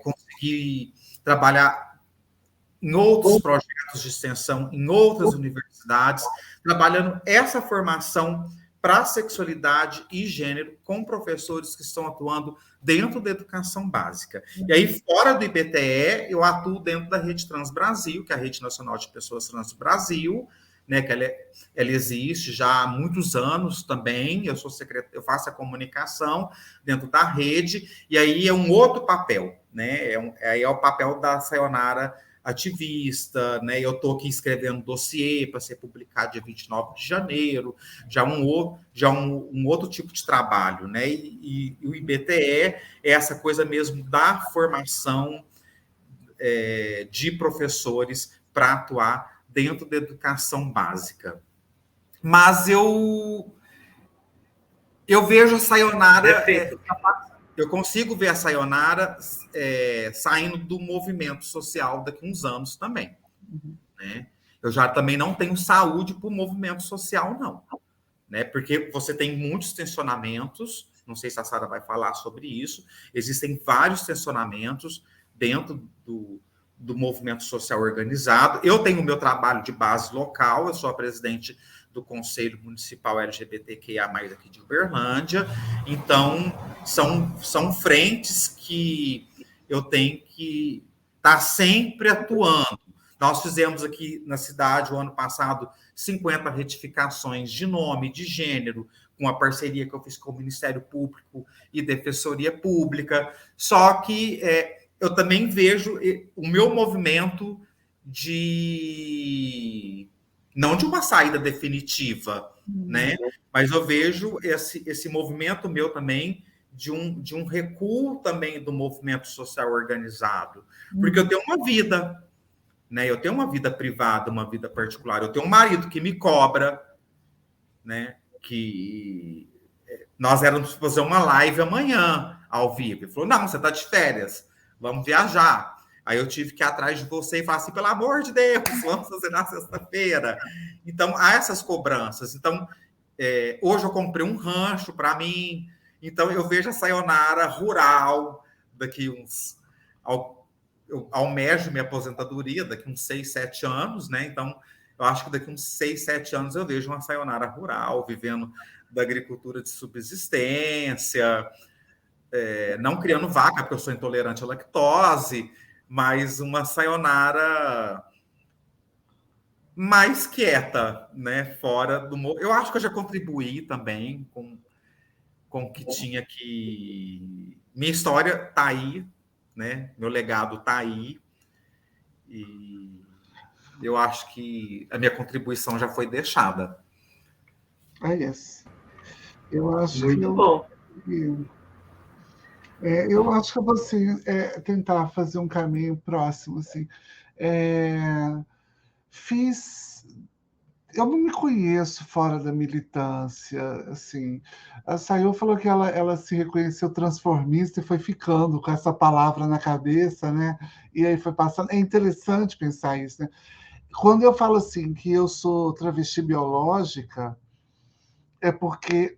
consegui trabalhar em outros projetos de extensão, em outras universidades, trabalhando essa formação para sexualidade e gênero com professores que estão atuando dentro da educação básica. E aí, fora do IBTE, eu atuo dentro da Rede Trans Brasil, que é a Rede Nacional de Pessoas Trans do Brasil, né, que ela existe já há muitos anos também. Eu sou secretário, eu faço a comunicação dentro da rede, e aí é um outro papel, né? Aí é o papel da Sayonara ativista, né? Eu estou aqui escrevendo dossiê para ser publicado dia 29 de janeiro, já um outro tipo de trabalho, né? E o IBTE é essa coisa mesmo da formação de professores para atuar dentro da educação básica. Mas eu vejo a Sayonara... eu consigo ver a Sayonara saindo do movimento social daqui a uns anos também. Né? Eu já também não tenho saúde para o movimento social, não. Né? Porque você tem muitos tensionamentos, não sei se a Sara vai falar sobre isso, existem vários tensionamentos dentro do movimento social organizado. Eu tenho o meu trabalho de base local, eu sou a presidente do Conselho Municipal LGBTQIA+, aqui de Uberlândia. Então, são frentes que eu tenho que estar sempre atuando. Nós fizemos aqui na cidade, o ano passado, 50 retificações de nome, de gênero, com a parceria que eu fiz com o Ministério Público e Defensoria Pública. Só que eu também vejo o meu movimento não de uma saída definitiva, né? Mas eu vejo esse movimento meu também de um recuo também do movimento social organizado. Porque eu tenho uma vida, né? Eu tenho uma vida privada, uma vida particular. Eu tenho um marido que me cobra, né? Que nós éramos fazer uma live amanhã, ao vivo. Ele falou, não, você está de férias, vamos viajar. Aí eu tive que ir atrás de você e falar assim, pelo amor de Deus, vamos fazer na sexta-feira. Então, há essas cobranças. Então, hoje eu comprei um rancho para mim. Então, eu vejo a Sayonara rural daqui uns... Eu almejo minha aposentadoria daqui uns 6, 7 anos, né? Então, eu acho que daqui uns 6, 7 anos eu vejo uma Sayonara rural, vivendo da agricultura de subsistência, não criando vaca, porque eu sou intolerante à lactose, mas uma Sayonara mais quieta, né? Fora do... Eu acho que eu já contribuí também com o que tinha que... Minha história está aí, né? Meu legado está aí. E eu acho que a minha contribuição já foi deixada. Eu acho muito bom. Eu acho que eu vou assim, tentar fazer um caminho próximo. Assim. Eu não me conheço fora da militância. Assim. A Sayô falou que ela se reconheceu transformista e foi ficando com essa palavra na cabeça, né? E aí foi passando. É interessante pensar isso, né? Quando eu falo assim que eu sou travesti biológica, é porque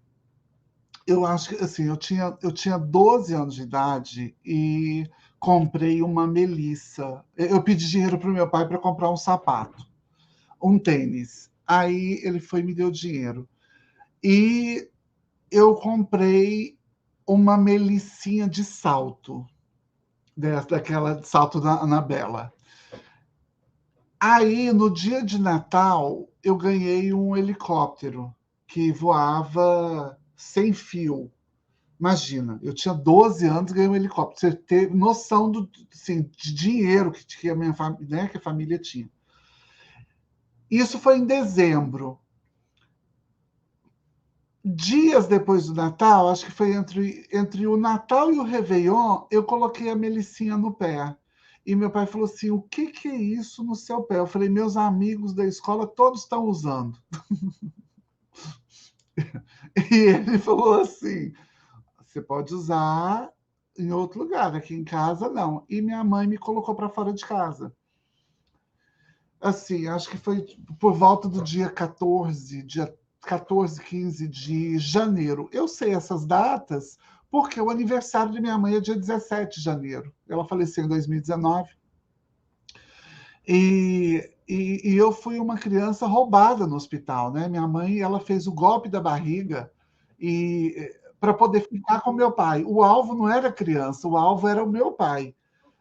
eu acho que assim, eu tinha 12 anos de idade e comprei uma Melissa. Eu pedi dinheiro para o meu pai para comprar um sapato, um tênis. Aí ele foi e me deu dinheiro. E eu comprei uma Melissinha de salto, daquela de salto da Anabela. Aí, no dia de Natal, eu ganhei um helicóptero que voava sem fio. Imagina, eu tinha 12 anos e ganhei um helicóptero. Você ter noção assim, de dinheiro que a minha família, né, que a família tinha. Isso foi em dezembro. Dias depois do Natal, acho que foi entre o Natal e o Réveillon, eu coloquei a Melicinha no pé. E meu pai falou assim, o que é isso no seu pé? Eu falei, meus amigos da escola todos estão usando. E ele falou assim, você pode usar em outro lugar, aqui em casa não. E minha mãe me colocou para fora de casa. Assim, acho que foi por volta do dia 14, 15 de janeiro. Eu sei essas datas porque o aniversário de minha mãe é dia 17 de janeiro. Ela faleceu em 2019. E eu fui uma criança roubada no hospital, né? Minha mãe, ela fez o golpe da barriga e para poder ficar com meu pai. O alvo não era a criança, o alvo era o meu pai,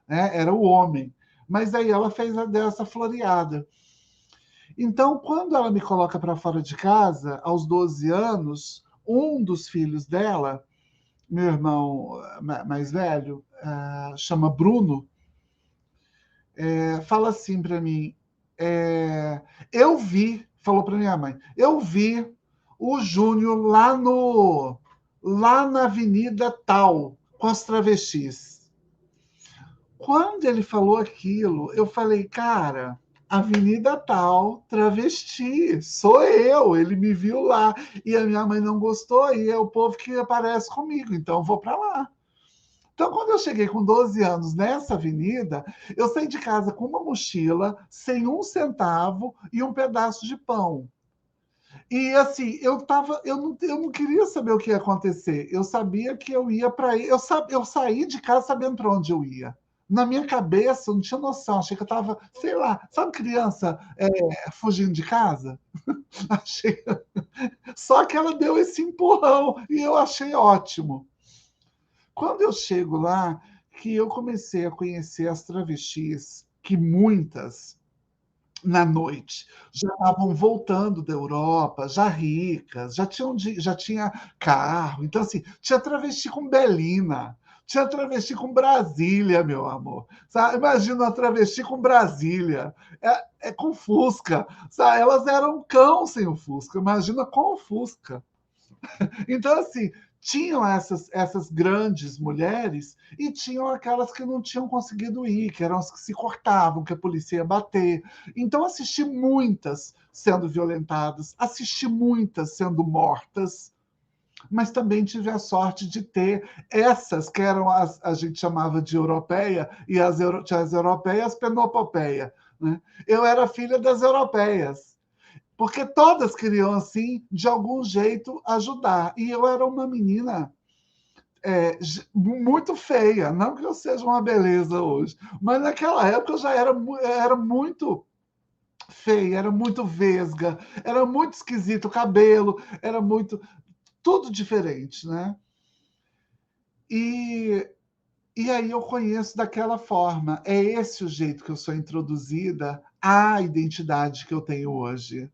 né? Era o homem. Mas aí ela fez dessa floreada. Então, quando ela me coloca para fora de casa, aos 12 anos, um dos filhos dela, meu irmão mais velho, chama Bruno, fala assim para mim, eu vi, falou para minha mãe, eu vi o Júnior lá na avenida tal, com as travestis. Quando ele falou aquilo, eu falei, cara, avenida tal, travesti, sou eu, ele me viu lá. E a minha mãe não gostou, e é o povo que aparece comigo, então eu vou para lá. Então, quando eu cheguei com 12 anos nessa avenida, eu saí de casa com uma mochila, sem um centavo e um pedaço de pão. E assim, eu não queria saber o que ia acontecer. Eu sabia que eu ia para aí. Eu saí de casa sabendo para onde eu ia. Na minha cabeça, eu não tinha noção. Achei que eu estava, sei lá, sabe criança fugindo de casa? Achei. Só que ela deu esse empurrão e eu achei ótimo. Quando eu chego lá, que eu comecei a conhecer as travestis, que muitas na noite já estavam voltando da Europa, já ricas, já tinha carro. Então, assim, tinha travesti com Belina, tinha travesti com Brasília, meu amor. Sabe? Imagina uma travesti com Brasília, com Fusca. Sabe? Elas eram cão sem o Fusca, imagina com o Fusca. Então, assim, tinham essas grandes mulheres e tinham aquelas que não tinham conseguido ir, que eram as que se cortavam, que a polícia ia bater. Então, assisti muitas sendo violentadas, assisti muitas sendo mortas, mas também tive a sorte de ter essas que eram a gente chamava de europeia, e as europeias penopopeia. Né? Eu era filha das europeias porque todas queriam, assim, de algum jeito, ajudar. E eu era uma menina muito feia, não que eu seja uma beleza hoje, mas naquela época eu já era muito feia, era muito vesga, era muito esquisito o cabelo, era muito... tudo diferente, né? E, e aí eu conheço daquela forma. É esse o jeito que eu sou introduzida à identidade que eu tenho hoje.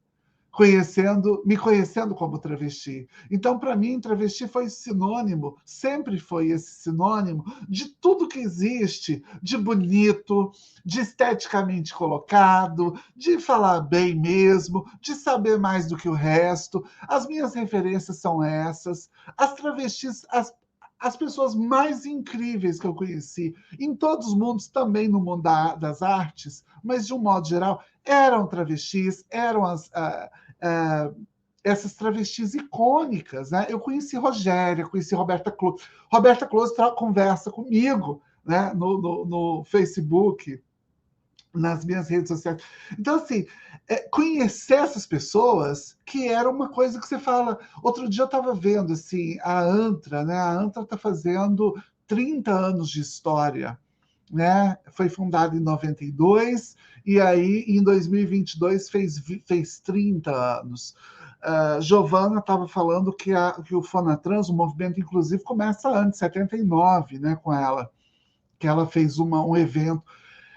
Me conhecendo como travesti. Então, para mim, travesti foi sinônimo, sempre foi esse sinônimo de tudo que existe, de bonito, de esteticamente colocado, de falar bem mesmo, de saber mais do que o resto. As minhas referências são essas. As travestis, as pessoas mais incríveis que eu conheci, em todos os mundos, também no mundo das artes, mas de um modo geral, eram travestis, eram essas travestis icônicas. Né? Eu conheci Rogéria, conheci Roberta Close. Roberta Close conversa comigo, né? no Facebook, nas minhas redes sociais. Então, assim, conhecer essas pessoas, que era uma coisa que você fala... Outro dia eu estava vendo, assim, a Antra, né? A Antra está fazendo 30 anos de história, né? Foi fundada em 92, e aí, em 2022, fez 30 anos. Giovana estava falando que o Fonatrans, o movimento, inclusive, começa antes, 79, né, com ela, que ela fez um evento.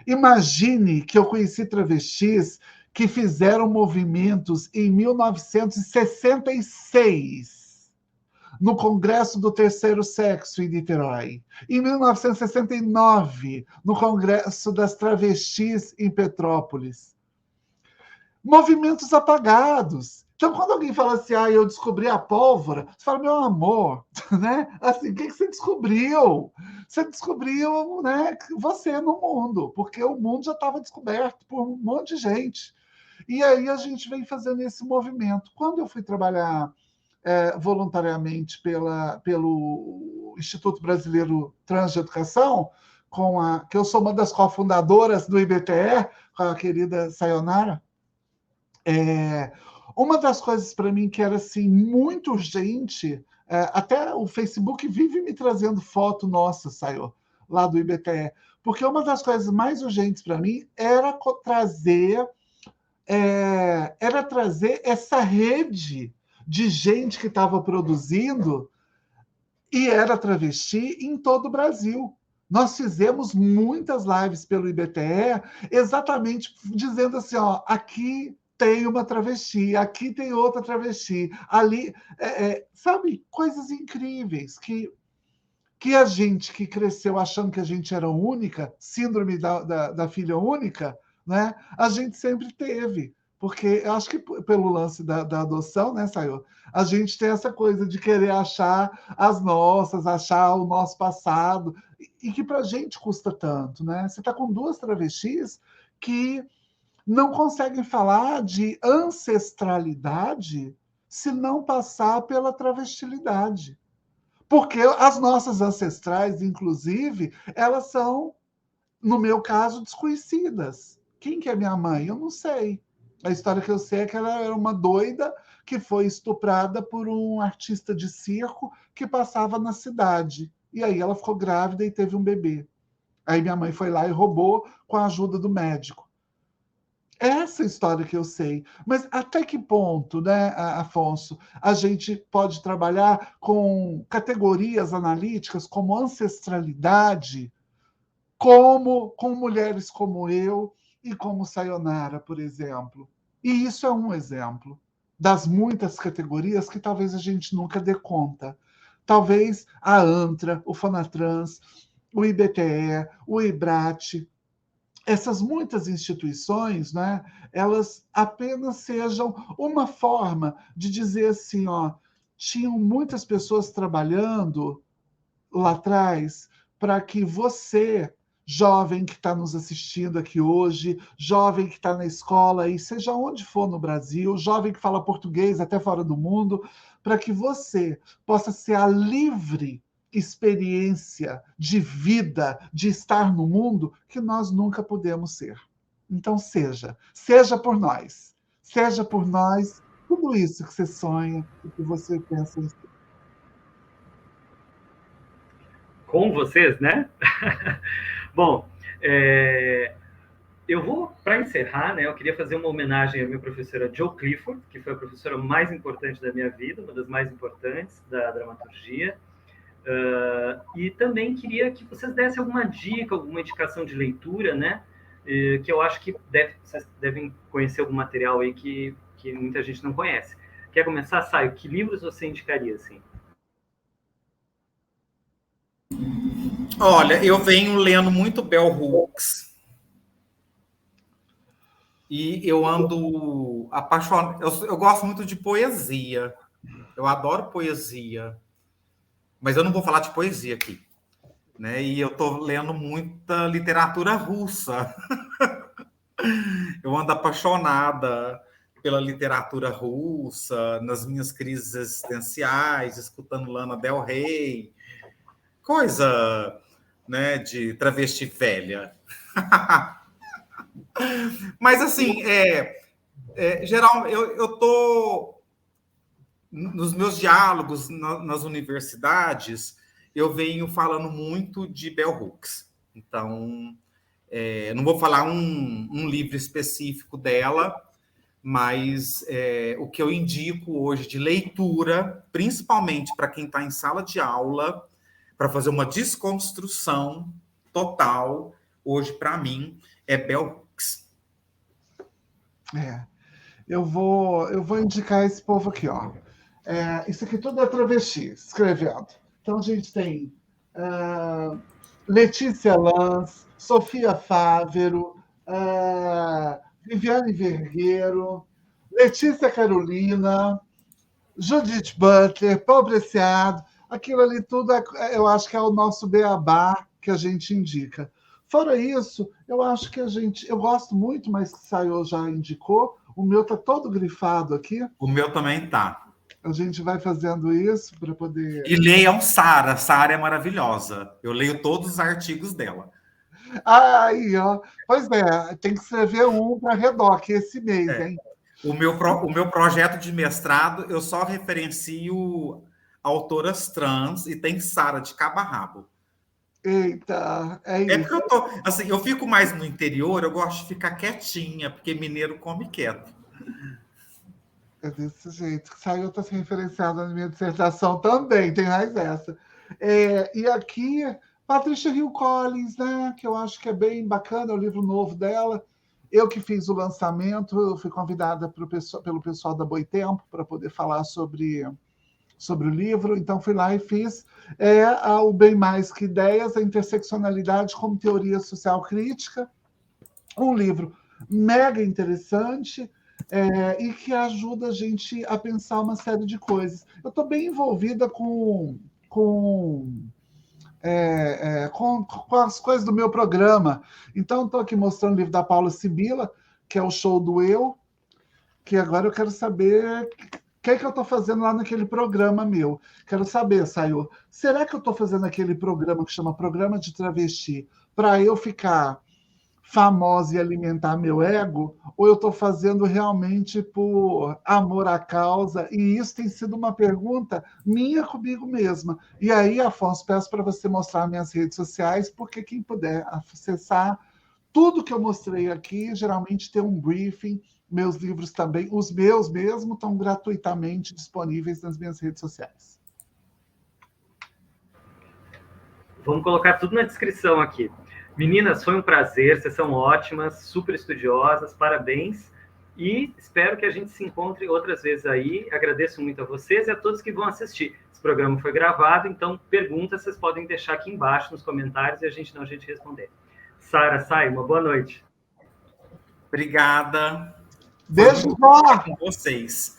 Imagine que eu conheci travestis que fizeram movimentos em 1966, no Congresso do Terceiro Sexo em Niterói. Em 1969, no Congresso das Travestis em Petrópolis. Movimentos apagados. Então, quando alguém fala assim, eu descobri a pólvora, você fala, meu amor, né? Assim, o que você descobriu? Você descobriu, né, você no mundo, porque o mundo já estava descoberto por um monte de gente. E aí a gente vem fazendo esse movimento. Quando eu fui trabalhar voluntariamente pelo Instituto Brasileiro Trans de Educação, que eu sou uma das cofundadoras do IBTE, com a querida Sayonara, uma das coisas para mim que era assim, muito urgente, até o Facebook vive me trazendo foto nossa, saiu lá do IBTE, porque uma das coisas mais urgentes para mim era trazer essa rede de gente que estava produzindo e era travesti em todo o Brasil. Nós fizemos muitas lives pelo IBTE, exatamente dizendo assim, aqui tem uma travesti, aqui tem outra travesti, ali, sabe, coisas incríveis que a gente que cresceu achando que a gente era única, síndrome da filha única, né? A gente sempre teve. Porque eu acho que pelo lance da adoção, né, Sayô? A gente tem essa coisa de querer achar as nossas, achar o nosso passado, e que para a gente custa tanto, né? Você está com duas travestis que não conseguem falar de ancestralidade se não passar pela travestilidade. Porque as nossas ancestrais, inclusive, elas são, no meu caso, desconhecidas. Quem que é minha mãe? Eu não sei. A história que eu sei é que ela era uma doida que foi estuprada por um artista de circo que passava na cidade. E aí ela ficou grávida e teve um bebê. Aí minha mãe foi lá e roubou com a ajuda do médico. Essa história que eu sei. Mas até que ponto, né, Afonso, a gente pode trabalhar com categorias analíticas como ancestralidade, como com mulheres como eu e como Sayonara, por exemplo. E isso é um exemplo das muitas categorias que talvez a gente nunca dê conta. Talvez a ANTRA, o Fonatrans, o IBTE, o IBRAT, essas muitas instituições, né, elas apenas sejam uma forma de dizer assim, tinham muitas pessoas trabalhando lá atrás para que você, jovem que está nos assistindo aqui hoje, jovem que está na escola e seja onde for no Brasil, jovem que fala português até fora do mundo, para que você possa ser a livre experiência de vida, de estar no mundo que nós nunca podemos ser. Então seja por nós tudo isso que você sonha e que você pensa em ser. Com vocês, né? Bom, eu vou, para encerrar, né, eu queria fazer uma homenagem à minha professora Jo Clifford, que foi a professora mais importante da minha vida, uma das mais importantes da dramaturgia. E também queria que vocês dessem alguma dica, alguma indicação de leitura, né? Que eu acho que vocês devem conhecer algum material aí que muita gente não conhece. Quer começar, Saio? Que livros você indicaria, assim? Olha, eu venho lendo muito Bell Hooks e eu ando apaixonado. Eu gosto muito de poesia. Eu adoro poesia, mas eu não vou falar de poesia aqui, né? E eu estou lendo muita literatura russa. Eu ando apaixonada pela literatura russa, nas minhas crises existenciais, escutando Lana Del Rey, coisa, né, de travesti velha. Mas assim, geral, eu tô nos meus diálogos nas universidades, eu venho falando muito de Bell Hooks. Então, não vou falar um livro específico dela, mas o que eu indico hoje de leitura, principalmente para quem está em sala de aula, para fazer uma desconstrução total, hoje, para mim, é Bell Hooks. Eu vou indicar esse povo aqui, ó. Isso aqui tudo é travesti, escrevendo. Então a gente tem Letícia Lanz, Sofia Fávero, Viviane Vergueiro, Letícia Carolina, Judith Butler, Paulo Preciado, aquilo ali tudo, eu acho que é o nosso beabá que a gente indica. Fora isso, eu acho que eu gosto muito, mas que Sayô já indicou, o meu está todo grifado aqui. O meu também tá. A gente vai fazendo isso para poder... E leiam Sara. Sara é maravilhosa. Eu leio todos os artigos dela. Aí, ó. Pois é, tem que escrever um para Redoc esse mês, hein? O meu projeto de mestrado, eu só referencio autoras trans e tem Sara de cabo a rabo. Eita, é É isso. porque eu fico mais no interior, eu gosto de ficar quietinha, porque mineiro come quieto. É desse jeito. Saiu, está se referenciada na minha dissertação também, tem mais essa. E aqui, Patricia Hill Collins, né? Que eu acho que é bem bacana, é o livro novo dela. Eu que fiz o lançamento, eu fui convidada pelo pessoal da Boitempo para poder falar sobre o livro, então fui lá e fiz o Bem Mais Que Ideias, a interseccionalidade como teoria social crítica, um livro mega interessante e que ajuda a gente a pensar uma série de coisas. Eu estou bem envolvida com as coisas do meu programa. Então, estou aqui mostrando o livro da Paula Sibila, que é o Show do Eu, que agora eu quero saber o que eu estou fazendo lá naquele programa meu. Quero saber, Sayô, será que eu estou fazendo aquele programa que chama Programa de Travesti para eu ficar famosa e alimentar meu ego, ou eu estou fazendo realmente por amor à causa? E isso tem sido uma pergunta minha comigo mesma. E aí, Afonso, peço para você mostrar minhas redes sociais, porque quem puder acessar tudo que eu mostrei aqui, geralmente tem um briefing, meus livros também, os meus mesmo, estão gratuitamente disponíveis nas minhas redes sociais. Vamos colocar tudo na descrição aqui. Meninas, foi um prazer, vocês são ótimas, super estudiosas, parabéns. E espero que a gente se encontre outras vezes aí. Agradeço muito a vocês e a todos que vão assistir. Esse programa foi gravado, então perguntas vocês podem deixar aqui embaixo nos comentários e a gente responder. Sara, Sai, uma boa noite. Obrigada. Beijo, vó! Com vocês.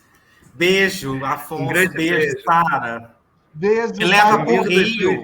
Beijo, Afonso. Um grande beijo. Sara. Beijo, Me leva pro Rio.